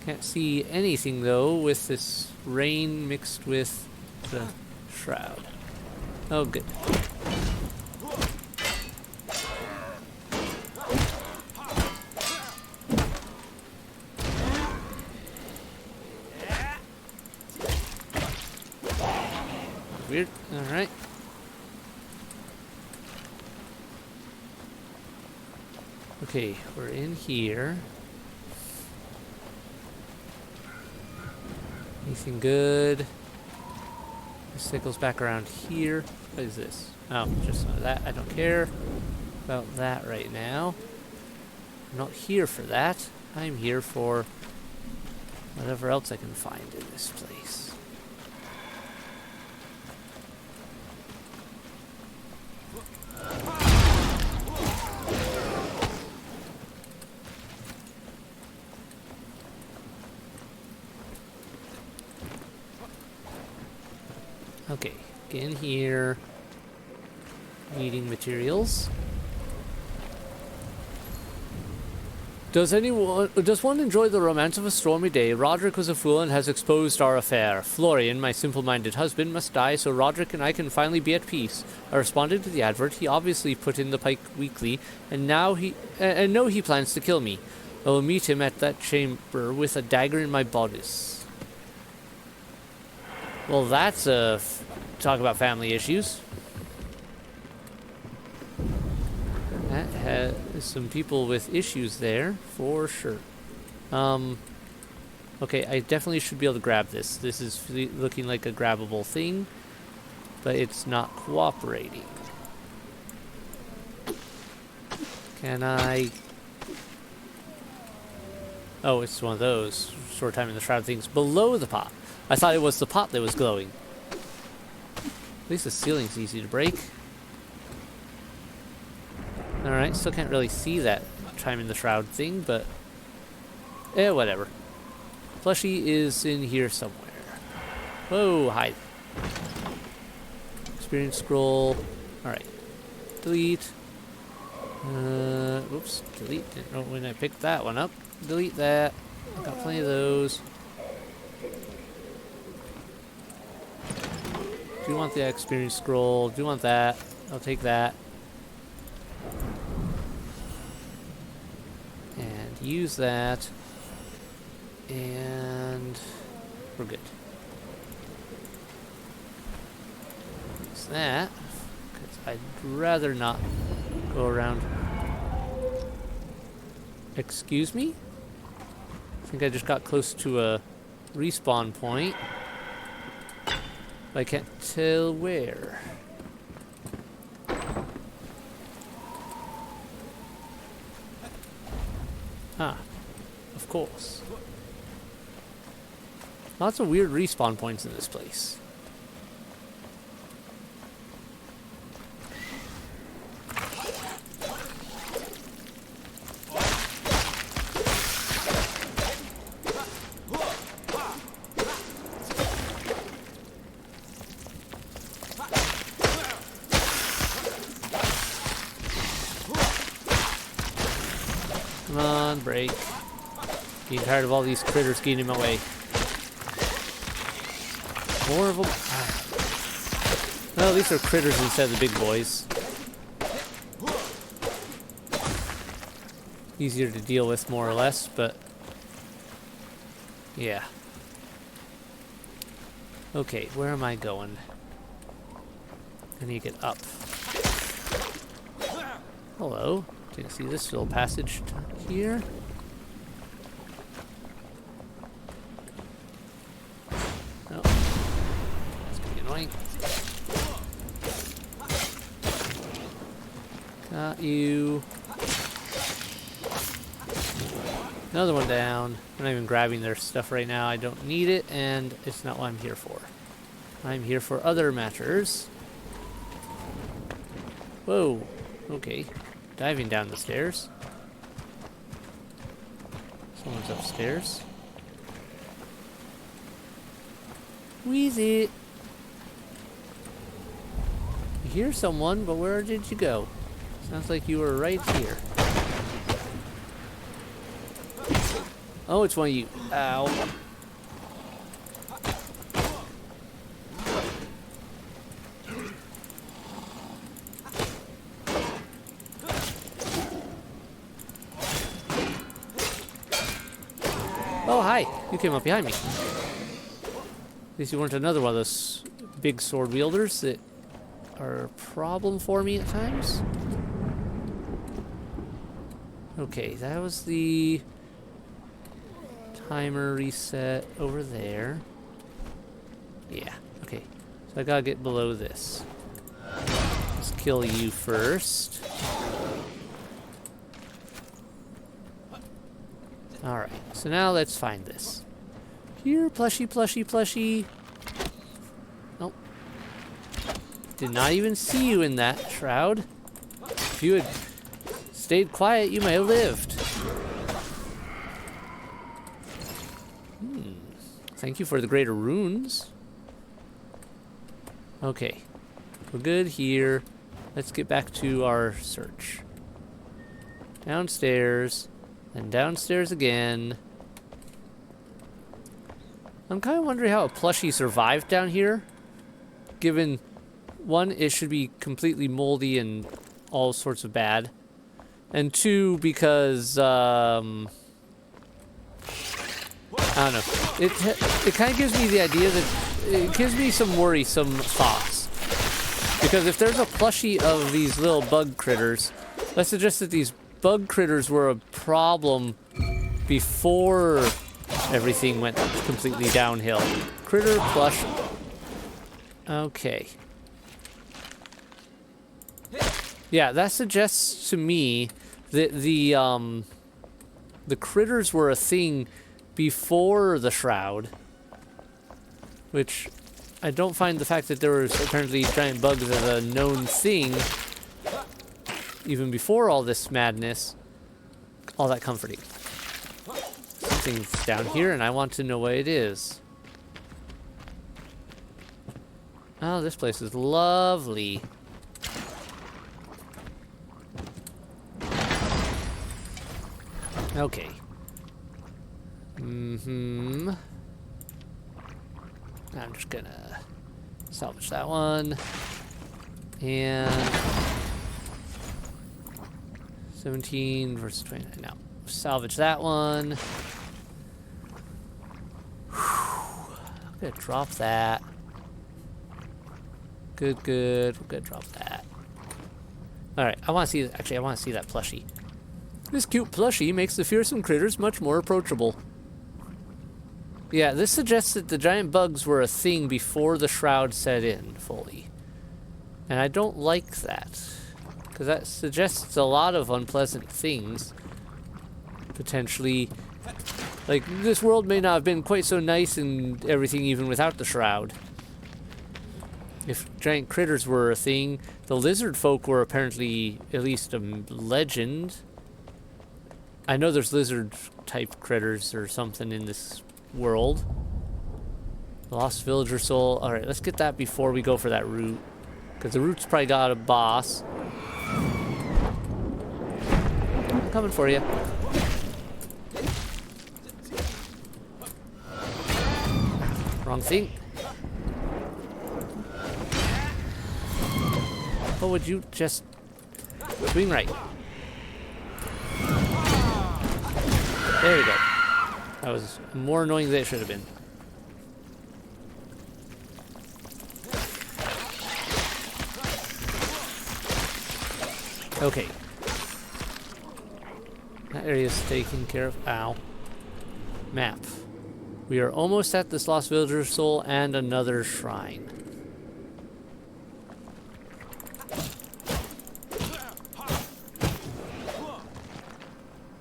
Can't see anything though with this rain mixed with the shroud. Oh, good. Weird. Alright. Okay, we're in here. Anything good? This cycles back around here. What is this? Oh, just that. I don't care about that right now. I'm not here for that. I'm here for whatever else I can find in this place. Okay, get in here. Eating materials. Does one enjoy the romance of a stormy day? Roderick was a fool and has exposed our affair. Florian, my simple-minded husband, must die so Roderick and I can finally be at peace. I responded to the advert. He obviously put in the Pike Weekly, and now he plans to kill me. I will meet him at that chamber with a dagger in my bodice. Well, that's talk about family issues. That has some people with issues there, for sure. Okay, I definitely should be able to grab this. This is looking like a grabbable thing, but it's not cooperating. Can I... Oh, it's one of those short time in the shroud things below the pot. I thought it was the pot that was glowing. At least the ceiling's easy to break. Alright, still can't really see that time in the shroud thing, but... whatever. Plushie is in here somewhere. Whoa, hide. Experience scroll. Alright. Delete. Oops, delete. Didn't know when I picked that one up. Delete that. Got plenty of those. Do you want the experience scroll? Do you want that? I'll take that. And use that. And we're good. Use that. Because I'd rather not Go around. Excuse me? I think I just got close to a respawn point. I can't tell where. Ah, of course. Lots of weird respawn points in this place. Come on, break. Getting tired of all these critters getting in my way. More of them. Ah. Well, these are critters instead of the big boys. Easier to deal with, more or less, but yeah. Okay, where am I going? I need to get up. Hello. Didn't see this little passage here. No. That's gonna be annoying. Got you. Another one down. I'm not even grabbing their stuff right now. I don't need it, and it's not what I'm here for. I'm here for other matters. Whoa. Okay. Diving down the stairs. Someone's upstairs. Wheezy. You hear someone, but where did you go? Sounds like you were right here. Oh, it's one of you. Ow. Oh, hi. You came up behind me. At least you weren't another one of those big sword wielders that are a problem for me at times. Okay, that was the timer reset over there. Yeah, okay. So I gotta get below this. Let's kill you first. Alright, so now let's find this. Here, plushie, plushie, plushie. Nope. Did not even see you in that shroud. If you had stayed quiet, you may have lived. Thank you for the greater runes. Okay. We're good here. Let's get back to our search. Downstairs. And downstairs again. I'm kind of wondering how a plushie survived down here. Given, one, it should be completely moldy and all sorts of bad. And two, because, I don't know. It kind of gives me the idea that... It gives me some worrisome thoughts. Because if there's a plushie of these little bug critters, let's suggest that these bug critters were a problem before everything went completely downhill. Critter plush. Okay. Yeah, that suggests to me that the critters were a thing before the shroud, which I don't find the fact that there was apparently giant bugs as a known thing even before all this madness all that comforting. Something's down here and I want to know what it is. Oh, this place is lovely. Okay. I'm just gonna salvage that one. And 17 versus 29. No. Salvage that one. I'm gonna drop that. Good. We're gonna drop that. Alright, I want to see... Actually, I want to see that plushie. This cute plushie makes the fearsome critters much more approachable. Yeah, this suggests that the giant bugs were a thing before the shroud set in fully. And I don't like that. Because that suggests a lot of unpleasant things. Potentially... Like, this world may not have been quite so nice and everything even without the shroud. If giant critters were a thing, the lizard folk were apparently at least a legend. I know there's lizard type critters or something in this world. Lost villager soul. Alright, let's get that before we go for that root. Because the root's probably got a boss. I'm coming for you. Wrong thing. Oh, would you just swing right? There we go. That was more annoying than it should have been. Okay. That area's taken care of. Ow. Map. We are almost at this lost villager soul and another shrine.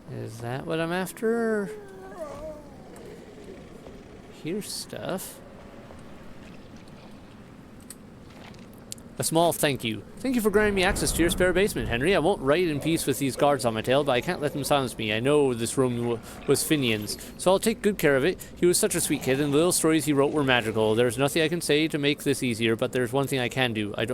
Is that what I'm after? Here's stuff. A small thank you. Thank you for granting me access to your spare basement, Henry. I won't write in peace with these guards on my tail, but I can't let them silence me. I know this room was Finian's, so I'll take good care of it. He was such a sweet kid, and the little stories he wrote were magical. There's nothing I can say to make this easier, but there's one thing I can do. I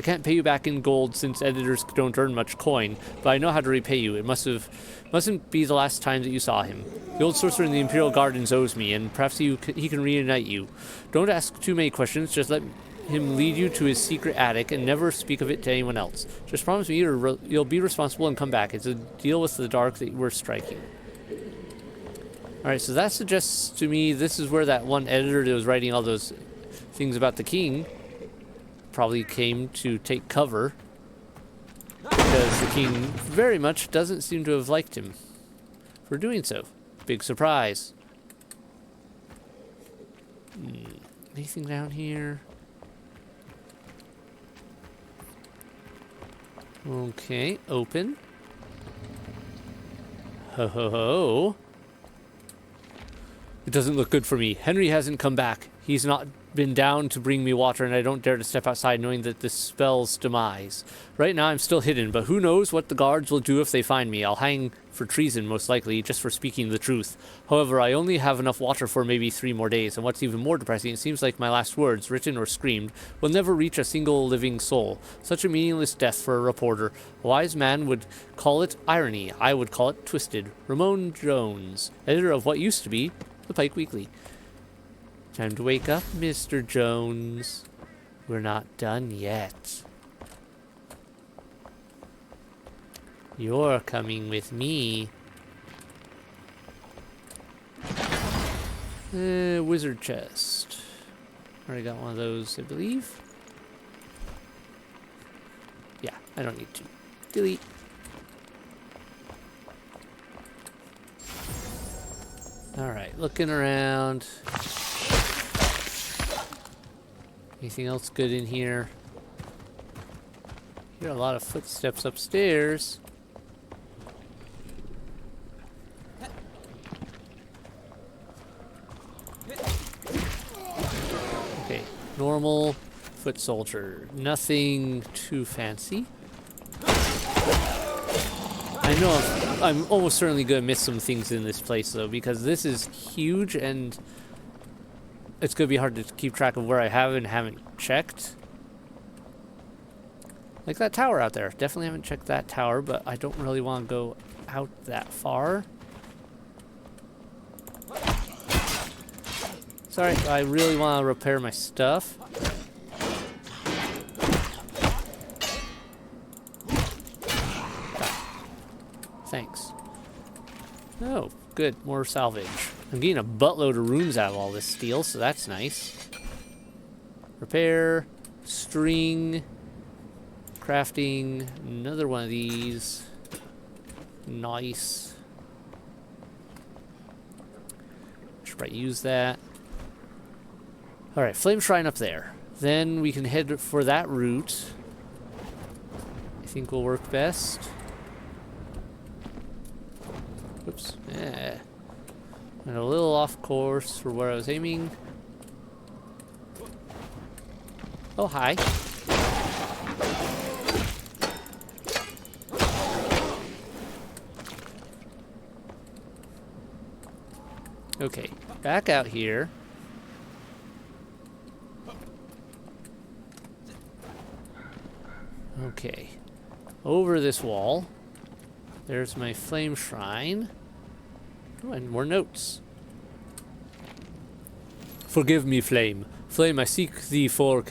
can't pay you back in gold since editors don't earn much coin, but I know how to repay you. It mustn't be the last time that you saw him. The old sorcerer in the Imperial Gardens owes me, and perhaps he can reunite you. Don't ask too many questions, just let him lead you to his secret attic and never speak of it to anyone else. Just promise me you'll be responsible and come back. It's a deal with the dark that we're striking. Alright, so that suggests to me this is where that one editor that was writing all those things about the king probably came to take cover. Because the king very much doesn't seem to have liked him for doing so. Big surprise. Anything down here? Okay, open. Ho ho ho. It doesn't look good for me. Henry hasn't come back. He's not been down to bring me water, and I don't dare to step outside knowing that this spells demise. Right now I'm still hidden, but who knows what the guards will do if they find me. I'll hang for treason, most likely, just for speaking the truth. However, I only have enough water for maybe 3 more days, and what's even more depressing, it seems like my last words, written or screamed, will never reach a single living soul. Such a meaningless death for a reporter. A wise man would call it irony. I would call it twisted. Ramon Jones, editor of what used to be the Pike Weekly. Time to wake up, Mr. Jones. We're not done yet. You're coming with me. Wizard chest. Already got one of those, I believe. Yeah, I don't need to. Delete. Alright, looking around. Anything else good in here? Hear a lot of footsteps upstairs. Okay, normal foot soldier. Nothing too fancy. I know I'm almost certainly going to miss some things in this place, though, because this is huge and it's going to be hard to keep track of where I have and haven't checked. Like that tower out there. Definitely haven't checked that tower, but I don't really want to go out that far. Sorry, I really want to repair my stuff. Thanks. Oh, good. More salvage. I'm getting a buttload of runes out of all this steel, so that's nice. Repair. String. crafting another one of these. Nice. Should probably use that. Alright, flame shrine up there. Then we can head for that route. I think will work best. Oops. Yeah. Went a little off course for where I was aiming. Oh, hi. Okay, back out here. Okay, over this wall. There's my flame shrine. Oh, and more notes. Forgive me, Flame. Flame, I seek thee for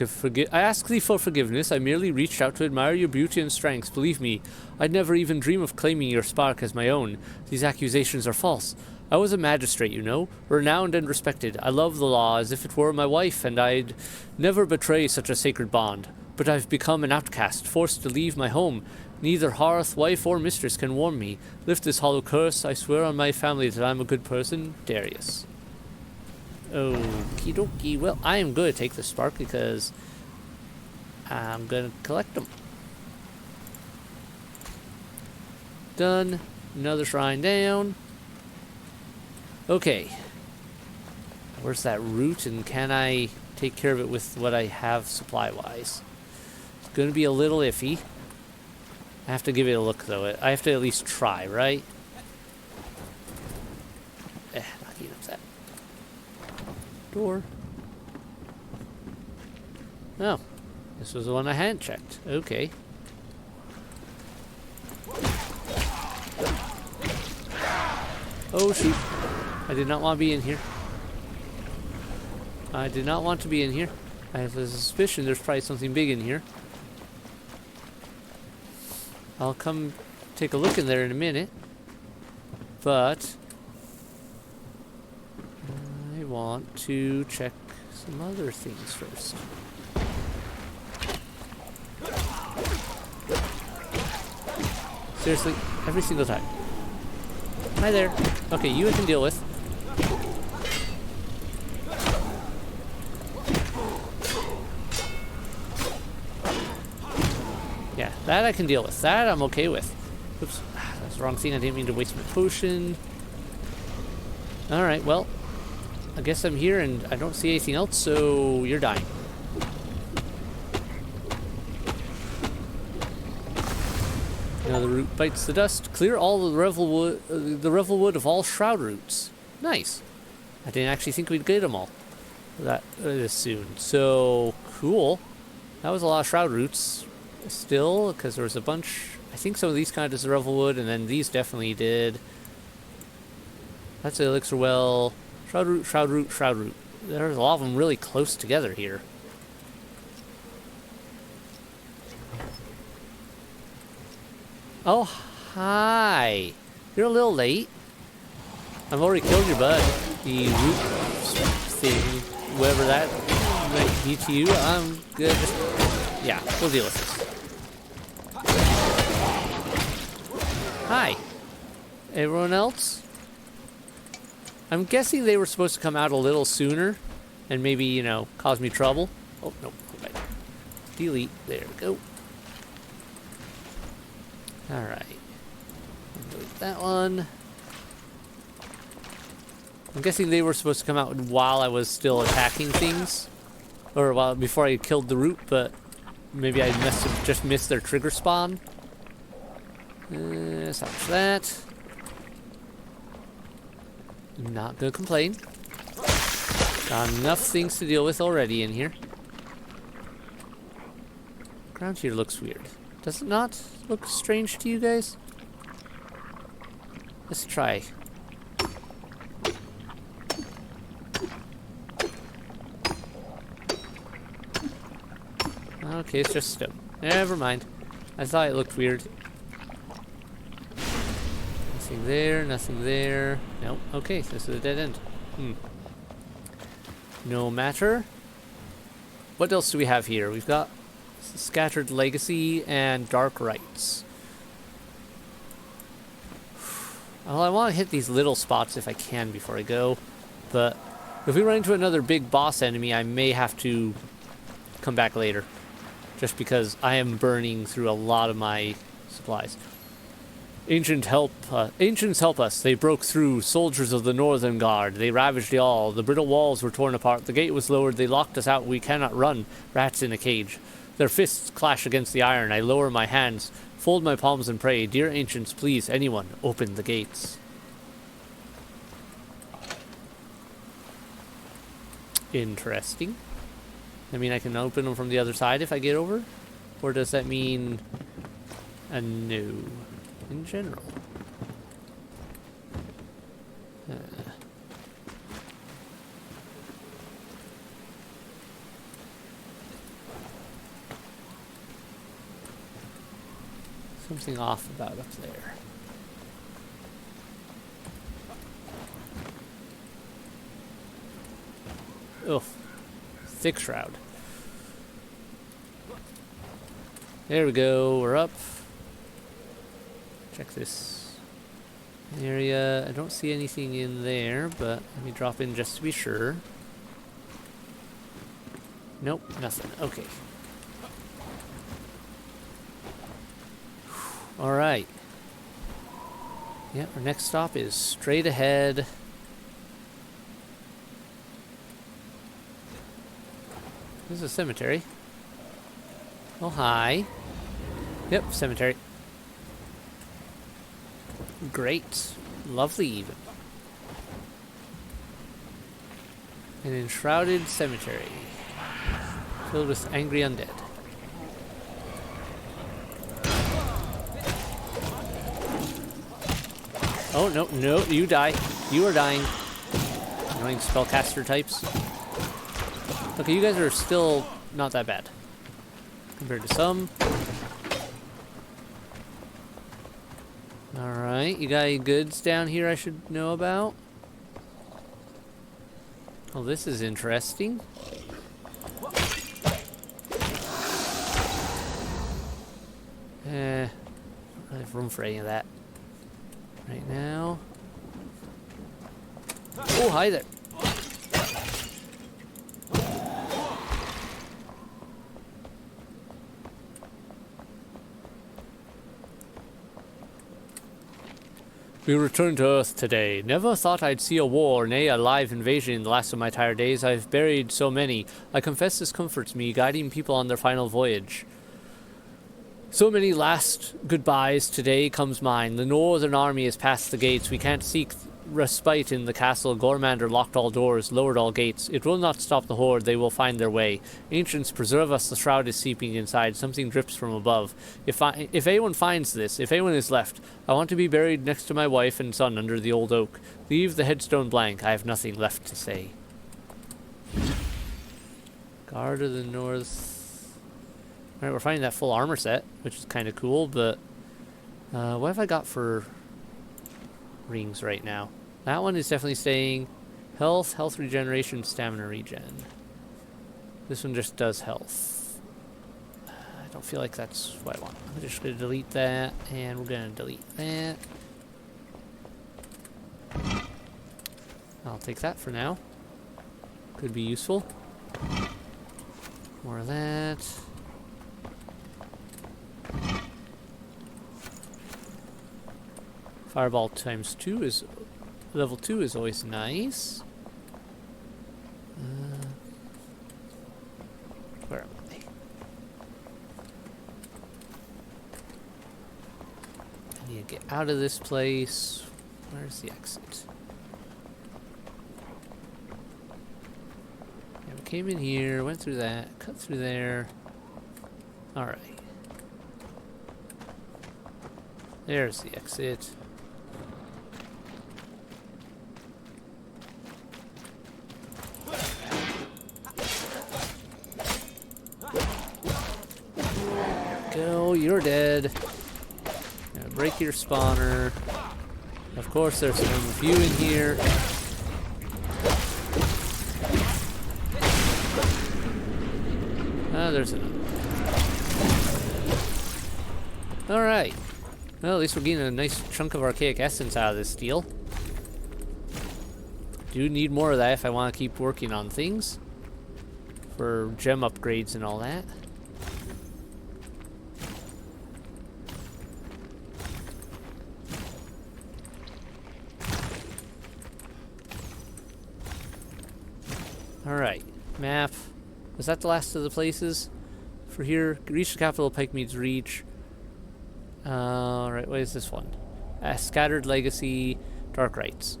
I ask thee for forgiveness. I merely reached out to admire your beauty and strength. Believe me, I'd never even dream of claiming your spark as my own. These accusations are false. I was a magistrate, you know, renowned and respected. I love the law as if it were my wife, and I'd never betray such a sacred bond. But I've become an outcast, forced to leave my home. Neither hearth, wife, or mistress can warm me. Lift this hollow curse. I swear on my family that I'm a good person. Darius. Okie dokie. Well, I am going to take the spark because I'm going to collect them. Done. Another shrine down. Okay. Where's that root, and can I take care of it with what I have supply-wise? It's going to be a little iffy. I have to give it a look, though. I have to at least try, right? Not getting up that door. Oh, this was the one I hadn't checked. Okay. Oh, shoot. I did not want to be in here. I did not want to be in here. I have a suspicion there's probably something big in here. I'll come take a look in there in a minute. But I want to check some other things first. Seriously, every single time. Hi there. Okay, you I can deal with. Yeah, that I can deal with. That I'm okay with. Oops, that's the wrong thing. I didn't mean to waste my potion. Alright, well, I guess I'm here and I don't see anything else, so you're dying. Now the root bites the dust. Clear all the revel wood of all shroud roots. Nice. I didn't actually think we'd get them all that this soon. So cool. That was a lot of shroud roots. Still, because there was a bunch. I think some of these kind of does the revel wood, and then these definitely did. That's the elixir well. Shroud root, shroud root, shroud root. There's a lot of them really close together here. Oh, hi. You're a little late. I've already killed your bud. The root thing, whoever that might be to you, I'm good. Yeah, we'll deal with this. Hi. Everyone else? I'm guessing they were supposed to come out a little sooner and maybe, you know, cause me trouble. Oh, no. Okay. Delete. There we go. Alright. Delete that one. I'm guessing they were supposed to come out while I was still attacking things. Or while before I killed the root, but maybe I must have just missed their trigger spawn. Salvage that. Not gonna complain. Got enough things to deal with already in here. Ground here looks weird. Does it not look strange to you guys? Let's try. Okay, it's just stone. Never mind. I thought it looked weird. Nothing there, nothing there. Nope. Okay, this is a dead end. No matter. What else do we have here? We've got Scattered Legacy and Dark Rites. Well, I want to hit these little spots if I can before I go, but if we run into another big boss enemy, I may have to come back later, just because I am burning through a lot of my supplies. Ancients help us. They broke through, soldiers of the Northern Guard. They ravaged all. The brittle walls were torn apart. The gate was lowered. They locked us out. We cannot run. Rats in a cage. Their fists clash against the iron. I lower my hands, fold my palms and pray. Dear ancients, please, anyone, open the gates. Interesting. I mean, I can open them from the other side if I get over? Or does that mean a no? In general. Something off about up there. Oh, thick shroud. There we go, we're up. Check this area. I don't see anything in there, but let me drop in just to be sure. Nope, nothing. Okay. Alright. Yeah, our next stop is straight ahead. This is a cemetery. Oh, hi. Yep, cemetery. Great. Lovely, even. An enshrouded cemetery. Filled with angry undead. Oh, no, no, you die. You are dying. Annoying spellcaster types. Okay, you guys are still not that bad. Compared to some. Alright, you got any goods down here I should know about? Oh, this is interesting. I don't have room for any of that right now. Oh, hi there. We return to Earth today. Never thought I'd see a war, nay, a live invasion in the last of my tired days. I've buried so many. I confess this comforts me, guiding people on their final voyage. So many last goodbyes, today comes mine. The Northern Army has passed the gates. We can't seek respite in the castle. Gormander locked all doors, lowered all gates. It will not stop the horde, they will find their way. Ancients, preserve us, the shroud is seeping inside. Something drips from above. If anyone finds this, if anyone is left, I want to be buried next to my wife and son under the old oak. Leave the headstone blank, I have nothing left to say. Guard of the North. Alright, we're finding that full armor set, which is kind of cool, but what have I got for rings right now? That one is definitely staying health, health regeneration, stamina regen. This one just does health. I don't feel like that's what I want. I'm just going to delete that, and we're going to delete that. I'll take that for now. Could be useful. More of that. Fireball times 2 is... level 2 is always nice. Where am I? I need to get out of this place. Where's the exit? Yeah, we came in here, went through that, cut through there. Alright. There's the exit. Go, you're dead. Gonna break your spawner. Of course, there's some of you in here. Ah, there's another. Alright. Well, at least we're getting a nice chunk of archaic essence out of this deal. Do need more of that if I want to keep working on things. For gem upgrades and all that. Alright, map. Was that the last of the places? For here, reach the capital, Pike Mead's Reach. Alright, what is this one? Scattered Legacy, Dark Rites.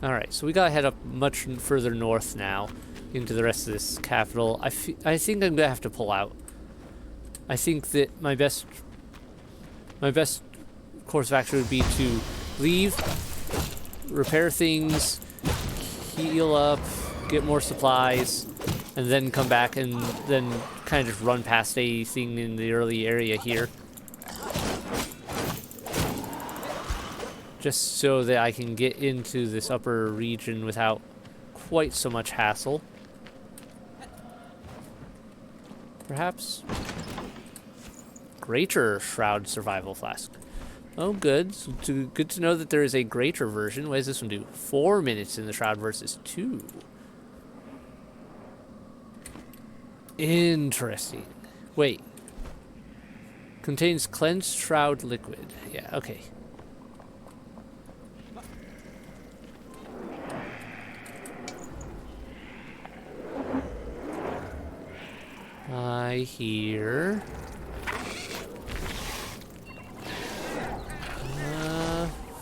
Alright, so we gotta head up much further north now into the rest of this capital. I think I'm gonna have to pull out. I think that my best course of action would be to leave, repair things, heal up, get more supplies, and then come back and then kind of just run past anything in the early area here. Just so that I can get into this upper region without quite so much hassle. Perhaps. Greater Shroud Survival Flask. Oh, good. Good to know that there is a greater version. What does this one do? 4 minutes in the Shroud versus 2. Interesting. Wait. Contains cleansed Shroud liquid. Yeah, okay. I hear...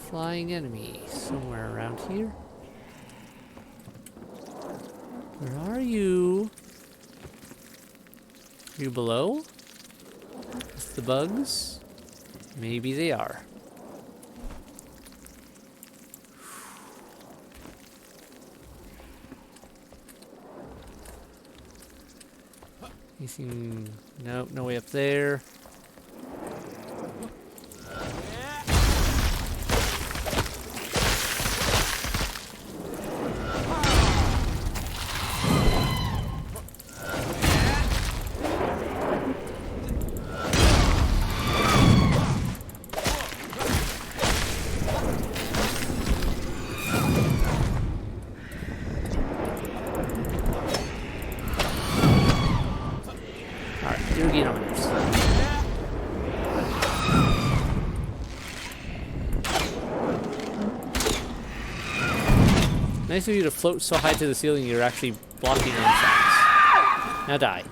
flying enemy somewhere around here. Where are you? Are you below? Is the bugs? Maybe they are. Anything? Nope, no way up there. Nice of you to float so high to the ceiling you're actually blocking your own shots. Now die.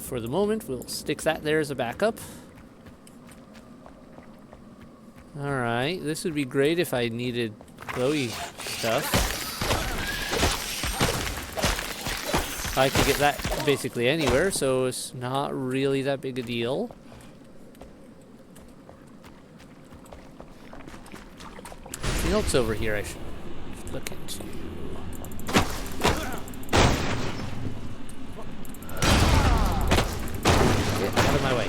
For the moment, we'll stick that there as a backup. Alright, this would be great if I needed glowy stuff. I could get that basically anywhere, so it's not really that big a deal. Anything else over here I should look into? Get out of my way.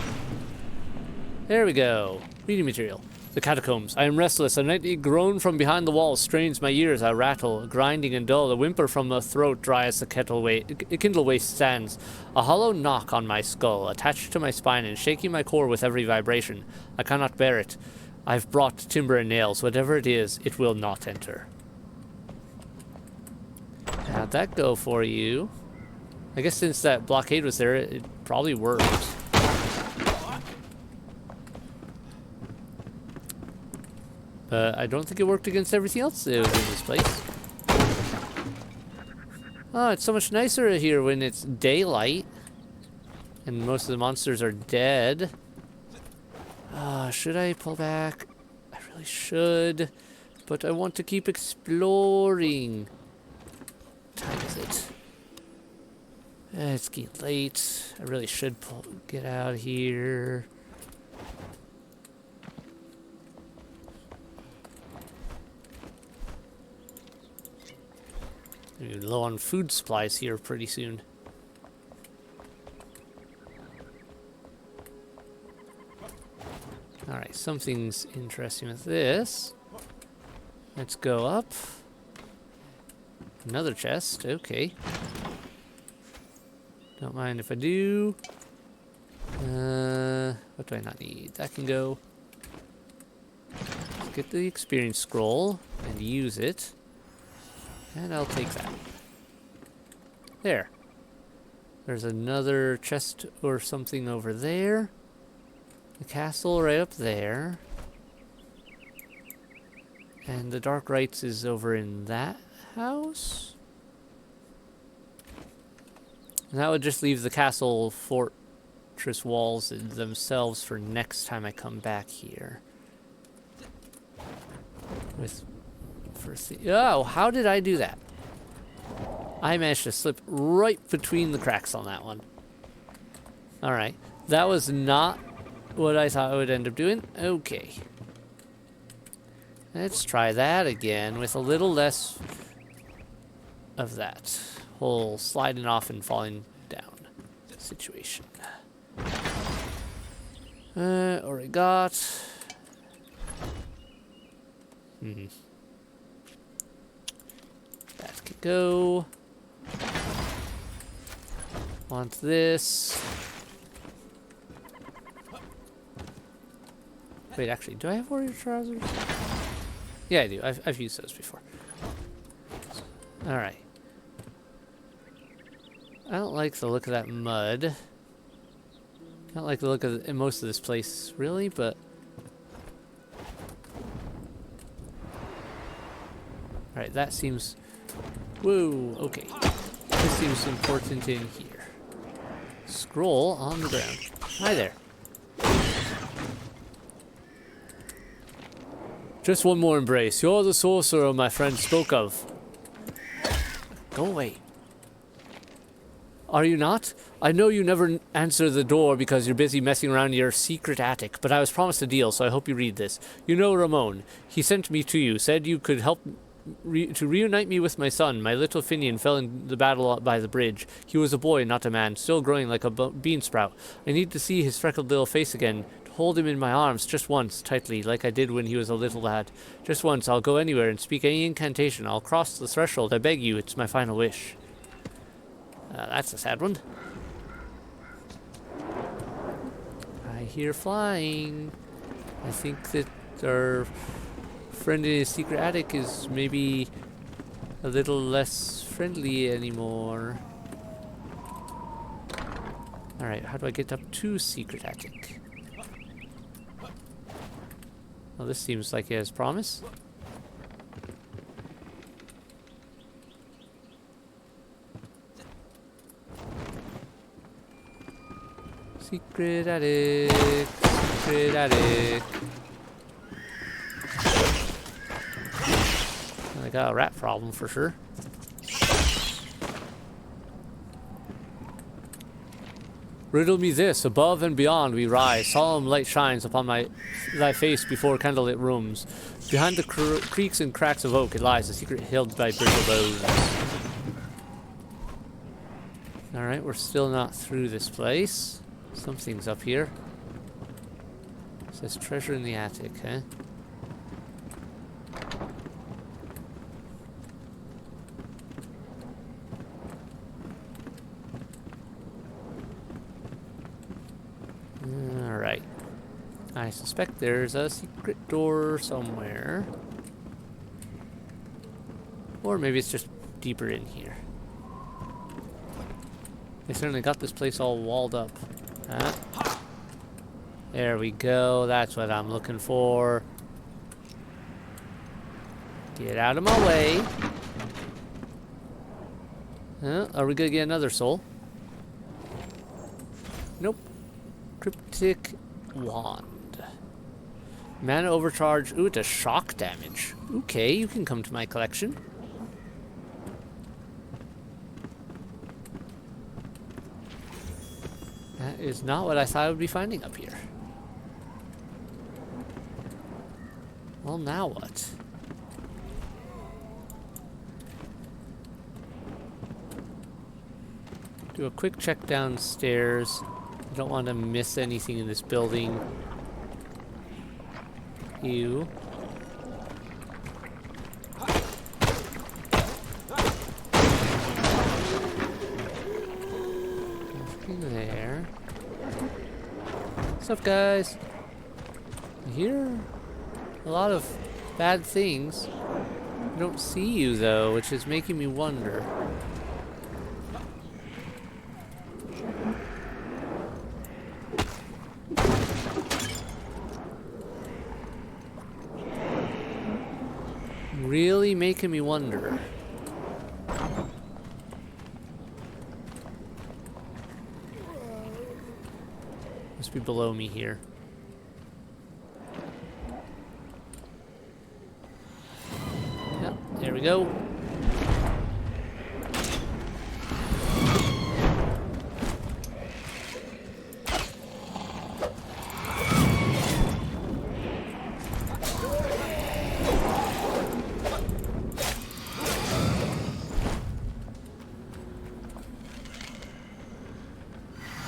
There we go. Reading material. The catacombs. I am restless. A nightly groan from behind the walls strains my ears. I rattle, grinding and dull. A whimper from the throat dry as the kindle waste stands. A hollow knock on my skull, attached to my spine and shaking my core with every vibration. I cannot bear it. I've brought timber and nails. Whatever it is, it will not enter. How'd that go for you? I guess since that blockade was there, it probably worked. But I don't think it worked against everything else that was in this place. Oh, it's so much nicer here when it's daylight. And most of the monsters are dead. Should I pull back? I really should. But I want to keep exploring. What time is it? It's getting late. I really should get out of here. We're low on food supplies here pretty soon. Alright, something's interesting with this. Let's go up. Another chest, okay. Don't mind if I do. What do I not need? That can go. Let's get the experience scroll and use it. And I'll take that. There. There's another chest or something over there. The castle right up there. And the Dark Rites is over in that house. And that would just leave the castle fortress walls themselves for next time I come back here. Oh, how did I do that? I managed to slip right between the cracks on that one. Alright. That was not what I thought I would end up doing. Okay. Let's try that again with a little less of that whole sliding off and falling down situation. Already got. That could go. Want this. Wait, actually, do I have warrior trousers? Yeah, I do. I've used those before. Alright. I don't like the look of that mud. I don't like the look of most of this place, really, but... Alright, that seems... Whoa, okay. This seems important in here. Scroll on the ground. Hi there. Just one more embrace. You're the sorcerer my friend spoke of. Go away. Are you not? I know you never answer the door because you're busy messing around your secret attic, but I was promised a deal, so I hope you read this. You know Ramon. He sent me to you, said you could help to reunite me with my son. My little Finian fell in the battle by the bridge. He was a boy, not a man, still growing like a bean sprout. I need to see his freckled little face again. Hold him in my arms just once, tightly, like I did when he was a little lad. Just once, I'll go anywhere and speak any incantation. I'll cross the threshold, I beg you, it's my final wish. That's a sad one. I hear flying. I think that our friend in his secret attic is maybe a little less friendly anymore. Alright, how do I get up to secret attic? Well, this seems like it has promise. Secret attic, secret attic. I got a rat problem for sure. Riddle me this, above and beyond we rise, solemn light shines upon thy face before candlelit rooms. Behind the creaks and cracks of oak it lies, a secret held by brittle bones. Alright, we're still not through this place. Something's up here. It says treasure in the attic, huh? Alright. I suspect there's a secret door somewhere. Or maybe it's just deeper in here. They certainly got this place all walled up. There we go. That's what I'm looking for. Get out of my way. Are we gonna get another soul? Nope. Cryptic wand. Mana overcharge. Ooh, it does shock damage. Okay, you can come to my collection. That is not what I thought I would be finding up here. Well, now what? Do a quick check downstairs. I don't want to miss anything in this building. Ew. What's up, guys? I hear a lot of bad things. I don't see you, though, which is making me wonder. Really making me wonder. Must be below me here. Yep, there we go.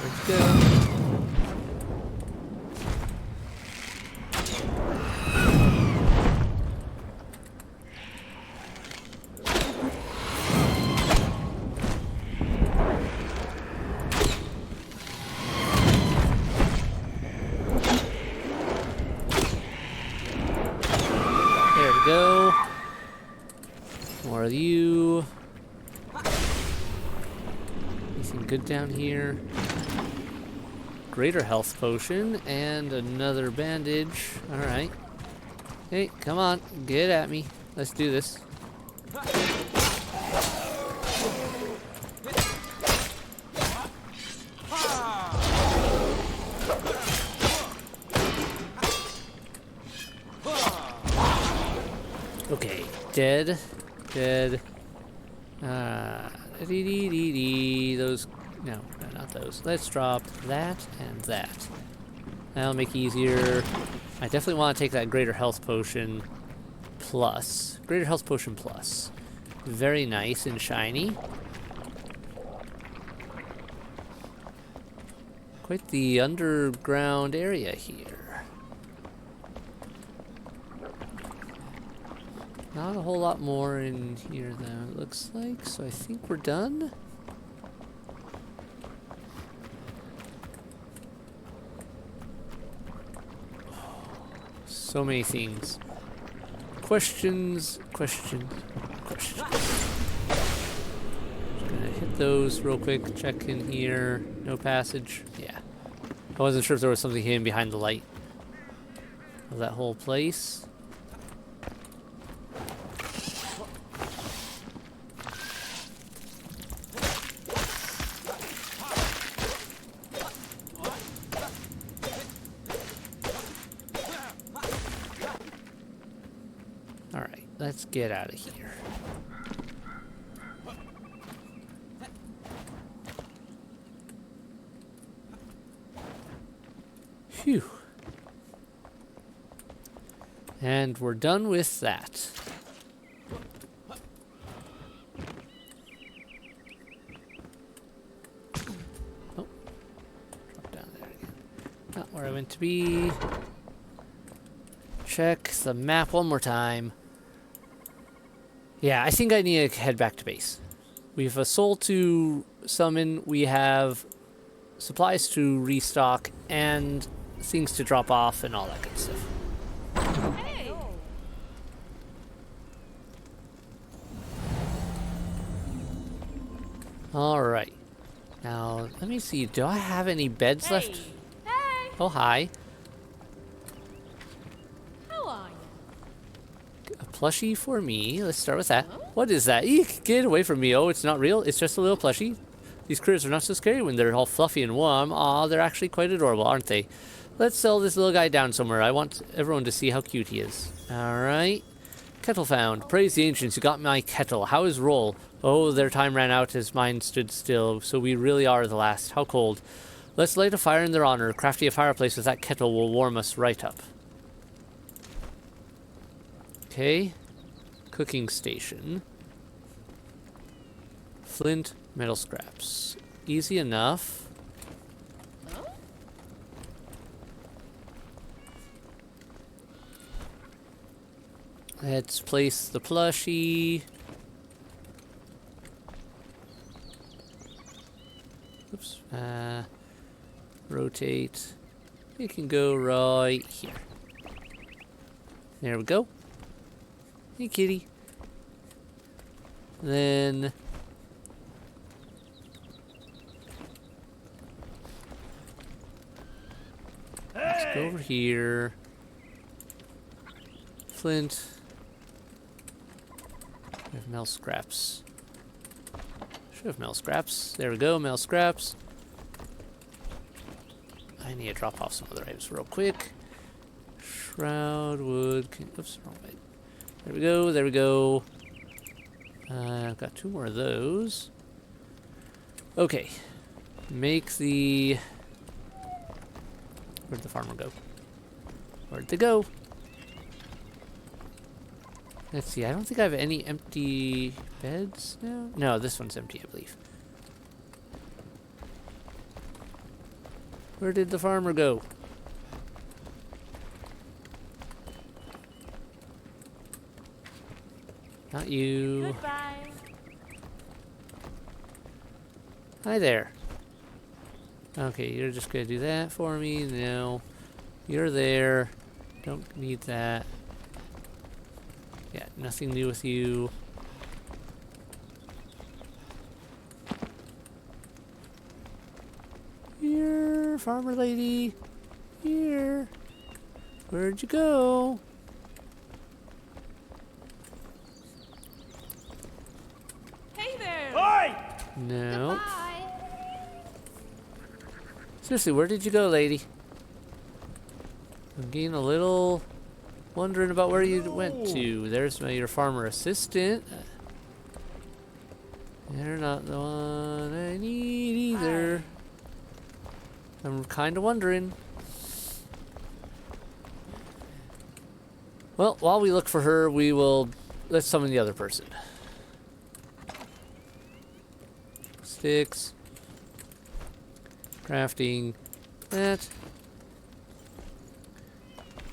Let's go. There we go. More of you. Anything good down here? Greater health potion and another bandage. Alright. Hey, come on. Get at me. Let's do this. Okay. Dead. Dead. Those. No, not those. Let's drop that and that. That'll make it easier. I definitely want to take that greater health potion plus. Greater health potion plus. Very nice and shiny. Quite the underground area here. Not a whole lot more in here though, it looks like. So I think we're done. So many things. Questions, questions, questions. Just gonna hit those real quick. Check in here. No passage. Yeah. I wasn't sure if there was something hidden behind the light of that whole place. Alright, let's get out of here. Phew. And we're done with that. Oh. Drop down there again. Not where I meant to be. Check the map one more time. Yeah, I think I need to head back to base. We have a soul to summon, we have supplies to restock, and things to drop off, and all that good stuff. Hey. Alright. Now, let me see. Do I have any beds left? Hey. Oh, hi. How are you? A plushie for me. Let's start with that. What is that? Eek! Get away from me. Oh, it's not real. It's just a little plushie. These critters are not so scary when they're all fluffy and warm. Aw, they're actually quite adorable, aren't they? Let's sell this little guy down somewhere. I want everyone to see how cute he is. Alright. Kettle found. Praise the ancients who got my kettle. How is roll? Oh, their time ran out as mine stood still, so we really are the last. How cold. Let's light a fire in their honor. Crafty a fireplace with that kettle will warm us right up. Okay. Cooking station. Flint, metal scraps. Easy enough. Let's place the plushie. Oops. Rotate. It can go right here. There we go. Hey, kitty. Then let's go over here. Flint. We have metal scraps. Should have metal scraps. There we go, metal scraps. I need to drop off some other items real quick. Shroud, wood. Oops, wrong way. There we go, there we go. I've got 2 more of those. Okay. Make the... Where'd the farmer go? Where'd they go? Let's see, I don't think I have any empty beds now. No, this one's empty, I believe. Where did the farmer go? Not you. Goodbye. Hi there. Okay, you're just gonna do that for me. No. You're there. Don't need that. Yeah, nothing new with you. Here, farmer lady. Here. Where'd you go? Hey there. No. Goodbye. Seriously, where did you go, lady? I'm getting a little wondering about where you went to. There's your farmer assistant. You're not the one I need either. I'm kind of wondering. Well, while we look for her, we will let's summon the other person. Sticks. Crafting that.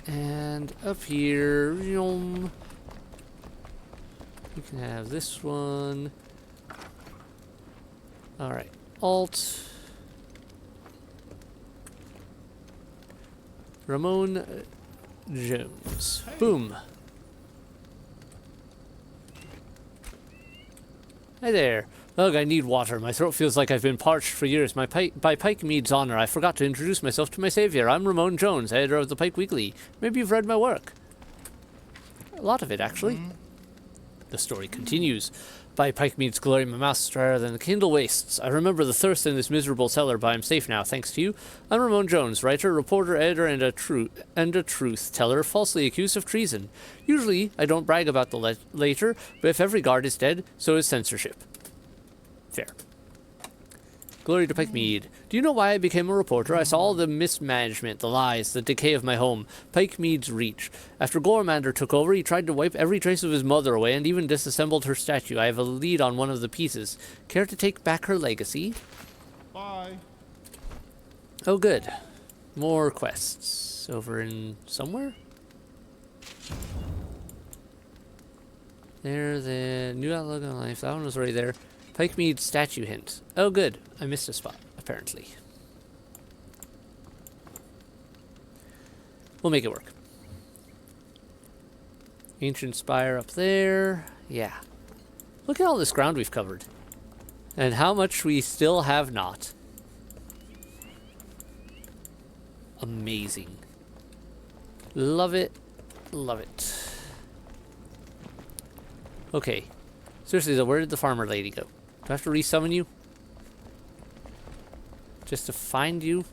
And up here, you can have this one. Alright, Alt. Ramon Jones. Boom. Hi there. Ugh, I need water. My throat feels like I've been parched for years. By Pike Mead's honor, I forgot to introduce myself to my savior. I'm Ramon Jones, editor of the Pike Weekly. Maybe you've read my work. A lot of it, actually. The story continues. By Pike Mead's glory, my mouth's drier than the Kindle wastes. I remember the thirst in this miserable cellar, but I'm safe now, thanks to you. I'm Ramon Jones, writer, reporter, editor, and a truth teller, falsely accused of treason. Usually, I don't brag about the later, but if every guard is dead, so is censorship. Fair. Glory to Pike Mead. Do you know why I became a reporter? I saw all the mismanagement, the lies, the decay of my home. Pike Mead's reach. After Gormander took over, he tried to wipe every trace of his mother away and even disassembled her statue. I have a lead on one of the pieces. Care to take back her legacy? Bye. Oh, good. More quests. Over in somewhere? There's a new outlook on life. That one was right there. Pike Mead statue hint. Oh, good. I missed a spot, apparently. We'll make it work. Ancient spire up there. Yeah. Look at all this ground we've covered. And how much we still have not. Amazing. Love it. Love it. Okay. Seriously though, where did the farmer lady go? Do I have to resummon you? Just to find you?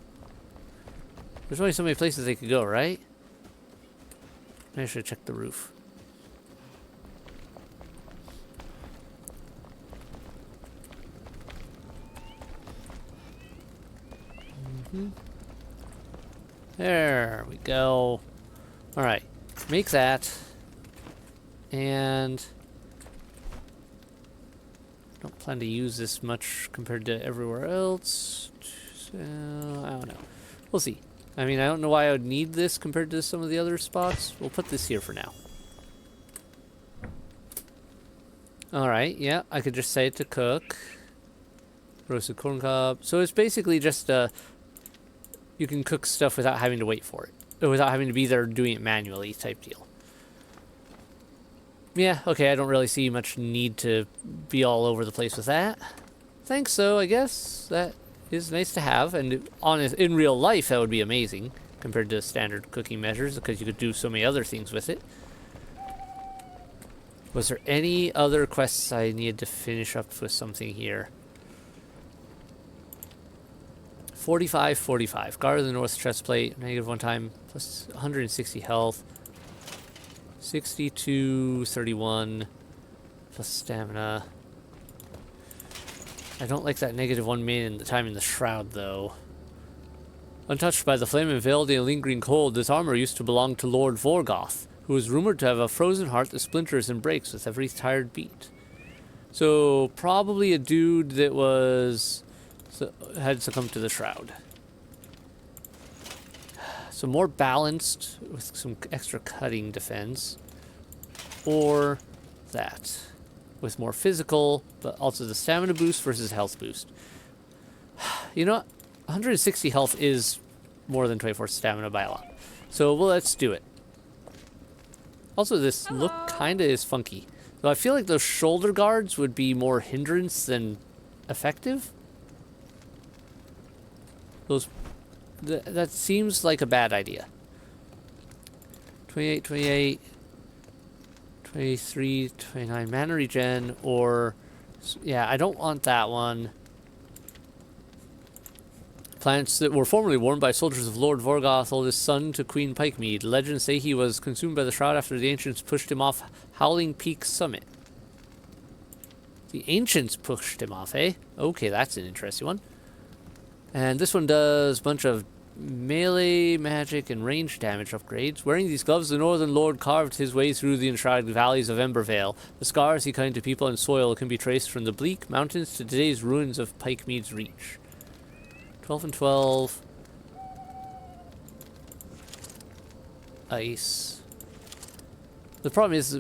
There's only so many places they could go, right? Maybe I should check the roof. There we go. Alright. Make that. And don't plan to use this much compared to everywhere else. So, I don't know. We'll see. I mean, I don't know why I would need this compared to some of the other spots. We'll put this here for now. Alright, yeah, I could just say it to cook. Roasted corn cob. So it's basically just, you can cook stuff without having to wait for it. Or without having to be there doing it manually type deal. Yeah, okay, I don't really see much need to be all over the place with that. Thanks, so I guess that is nice to have, and in real life that would be amazing compared to standard cooking measures because you could do so many other things with it. Was there any other quests I needed to finish up with something here? 45. Guard of the North chestplate, negative 1 time, plus 160 health. 62-31 plus stamina. I don't like that negative 1 minute time in the shroud though. Untouched by the flame and veiled in a lingering cold, this armor used to belong to Lord Vorgoth, who is rumored to have a frozen heart that splinters and breaks with every tired beat. So probably a dude that had succumbed to the shroud. So more balanced with some extra cutting defense, or that with more physical, but also the stamina boost versus health boost. You know what? 160 health is more than 24 stamina by a lot. So well, let's do it. Also, this look kinda is funky. So I feel like those shoulder guards would be more hindrance than effective. That seems like a bad idea. 28, 23, 29 mana regen, or yeah, I don't want that one. Plants that were formerly worn by soldiers of Lord Vorgoth, oldest son to Queen Pikemead. Legends say he was consumed by the shroud after the ancients pushed him off Howling Peak summit. The ancients pushed him off, eh? Okay, that's an interesting one. And this one does a bunch of melee, magic, and range damage upgrades. Wearing these gloves, the Northern Lord carved his way through the enshrouded valleys of Embervale. The scars he cut into people and soil can be traced from the bleak mountains to today's ruins of Pikemead's Reach. 12 and 12. Ice. The problem is,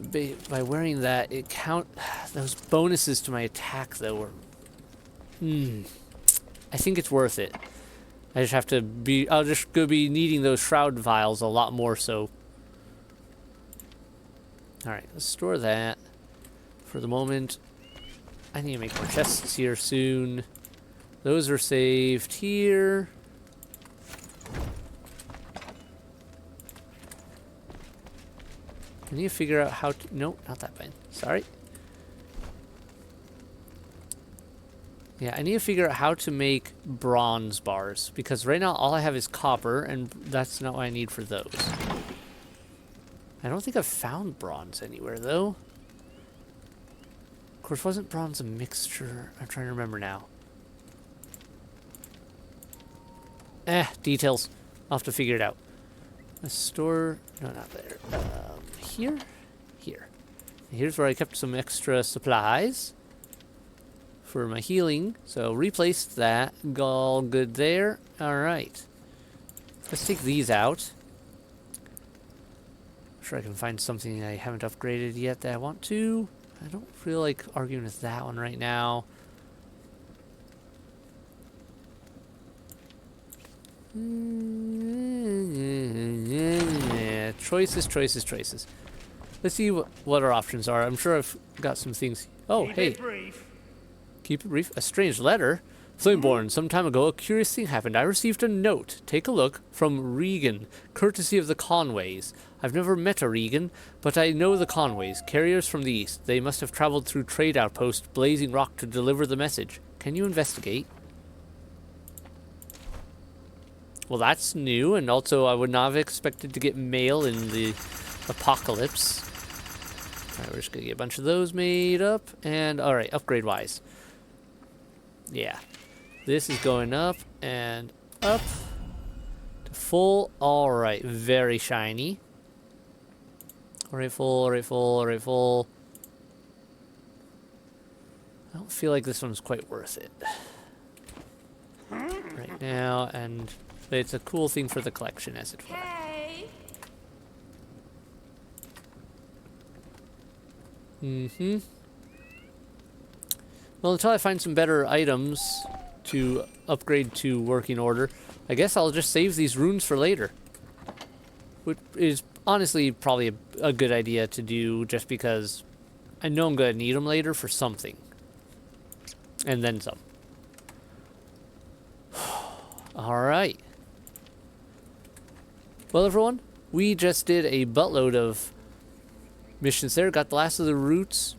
by wearing that, those bonuses to my attack, though, are... I think it's worth it. I just have to be... I'll just go be needing those shroud vials a lot more so. Alright, let's store that for the moment. I need to make more chests here soon. Those are saved here. I need to figure out how to... Nope, not that bad. Sorry. Yeah, I need to figure out how to make bronze bars, because right now all I have is copper, and that's not what I need for those. I don't think I've found bronze anywhere, though. Of course, wasn't bronze a mixture? I'm trying to remember now. Details. I'll have to figure it out. Let's store... No, not there. Here? Here. Here's where I kept some extra supplies for my healing, so replaced that. All good there. Alright. Let's take these out. I'm sure I can find something I haven't upgraded yet that I want to. I don't feel like arguing with that one right now. Choices. Let's see what our options are. I'm sure I've got some things. Oh, hey. Keep it brief. A strange letter. Flameborn, some time ago, a curious thing happened. I received a note. Take a look. From Regan, courtesy of the Conways. I've never met a Regan, but I know the Conways, carriers from the east. They must have traveled through trade outpost Blazing Rock to deliver the message. Can you investigate? Well, that's new, and also I would not have expected to get mail in the apocalypse. Alright, we're just gonna get a bunch of those made up, and alright, upgrade-wise. Yeah. This is going up and up to full. Alright, very shiny. Alright, full. I don't feel like this one's quite worth it right now, and but it's a cool thing for the collection, as it were. Hey. Well, until I find some better items to upgrade to working order, I guess I'll just save these runes for later. Which is honestly probably a good idea to do, just because I know I'm going to need them later for something. And then some. Alright. Well, everyone, we just did a buttload of missions there. Got the last of the roots.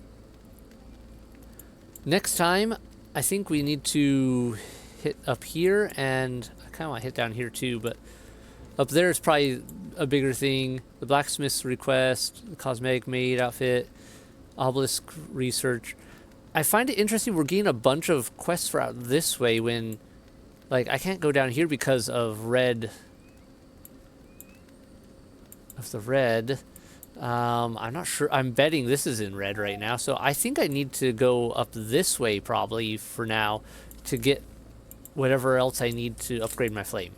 Next time, I think we need to hit up here, and I kind of want to hit down here too, but up there is probably a bigger thing. The blacksmith's request, the cosmetic maid outfit, obelisk research. I find it interesting we're getting a bunch of quests for out this way when, like, I can't go down here because of red. Of the red. I'm not sure. I'm betting this is in red right now, so I think I need to go up this way probably for now to get whatever else I need to upgrade my flame.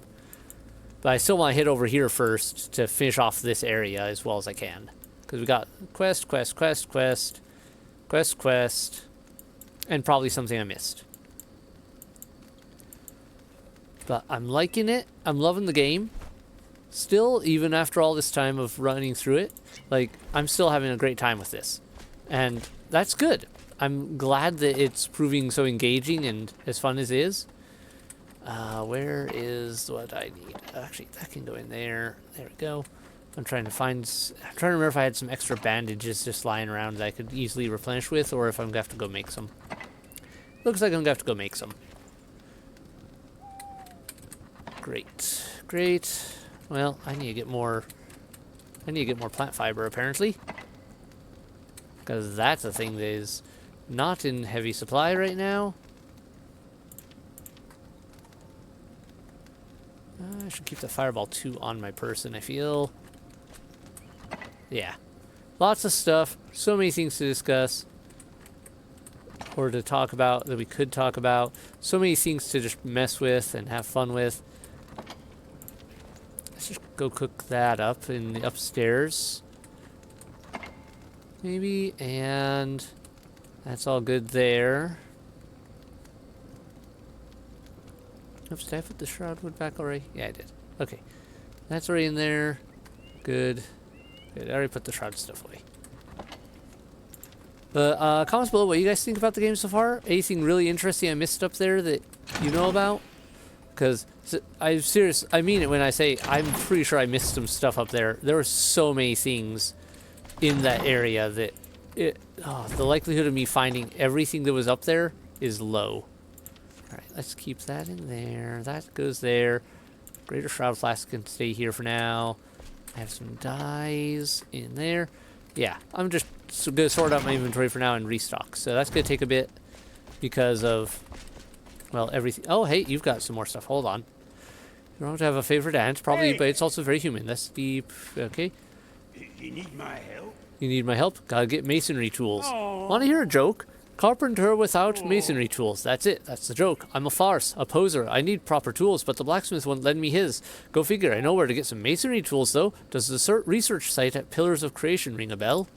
But I still want to hit over here first to finish off this area as well as I can. Because we got quest, quest, quest, quest, quest, quest, and probably something I missed. But I'm liking it. I'm loving the game. Still, even after all this time of running through it, like, I'm still having a great time with this. And that's good. I'm glad that it's proving so engaging and as fun as it is. Where is what I need? Actually, that can go in there. There we go. I'm trying to remember if I had some extra bandages just lying around that I could easily replenish with, or if I'm gonna have to go make some. Looks like I'm gonna have to go make some. Great. Great. Well, I need to get more plant fiber, apparently. Because that's a thing that is not in heavy supply right now. I should keep the fireball 2 on my person, I feel. Yeah. Lots of stuff. So many things to discuss. Or to talk about that we could talk about. So many things to just mess with and have fun with. Let's just go cook that up in the upstairs. Maybe, and that's all good there. Oops, did I put the shroud wood back already? Yeah, I did. Okay. That's already in there. Good. Good. I already put the shroud stuff away. But comments below what you guys think about the game so far. Anything really interesting I missed up there that you know about? Because I'm serious. I mean it when I say I'm pretty sure I missed some stuff up there. There were so many things in that area that the likelihood of me finding everything that was up there is low. Alright, let's keep that in there. That goes there. Greater Shroud Flask can stay here for now. I have some dyes in there. Yeah, I'm just going to sort out my inventory for now and restock. So that's going to take a bit because of, well, everything. Oh, hey, you've got some more stuff. Hold on. You don't have a favorite ant, probably, hey. But it's also very human. That's deep. Okay. You need my help? You need my help? Gotta get masonry tools. Want to hear a joke? Carpenter without masonry tools. That's it. That's the joke. I'm a farce, a poser. I need proper tools, but the blacksmith won't lend me his. Go figure. I know where to get some masonry tools, though. Does the research site at Pillars of Creation ring a bell?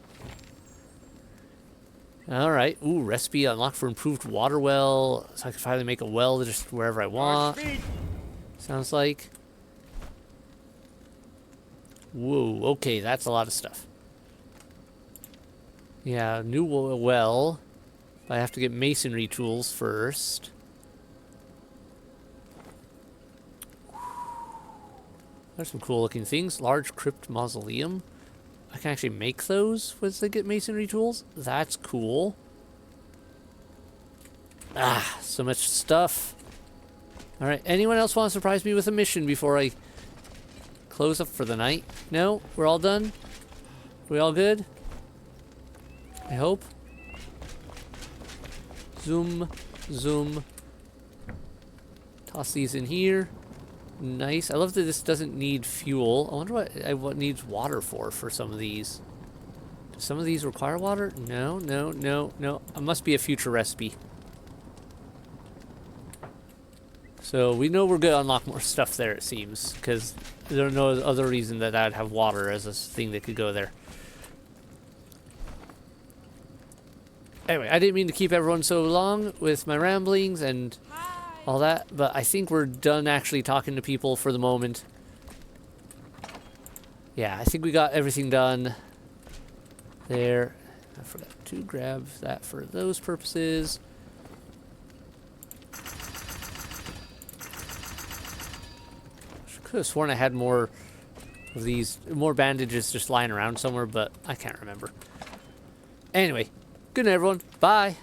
Alright. Ooh, recipe unlocked for improved water well. So I can finally make a well just wherever I want. Sounds like. Whoa, okay, that's a lot of stuff. Yeah, new well. I have to get masonry tools first. There's some cool looking things. Large crypt mausoleum. I can actually make those once I get masonry tools. That's cool. Ah, so much stuff. Alright, anyone else want to surprise me with a mission before I close up for the night? No? We're all done? We all good? I hope. Zoom, zoom. Toss these in here. Nice. I love that this doesn't need fuel. I wonder what needs water for some of these. Do some of these require water? No, no, no, no. It must be a future recipe. So we know we're gonna unlock more stuff there, it seems, because there's no other reason that I'd have water as a thing that could go there. Anyway, I didn't mean to keep everyone so long with my ramblings, and all that, but I think we're done actually talking to people for the moment. Yeah, I think we got everything done there. I forgot to grab that for those purposes. Could have sworn I had more of these, more bandages just lying around somewhere, but I can't remember. Anyway, good night everyone. Bye.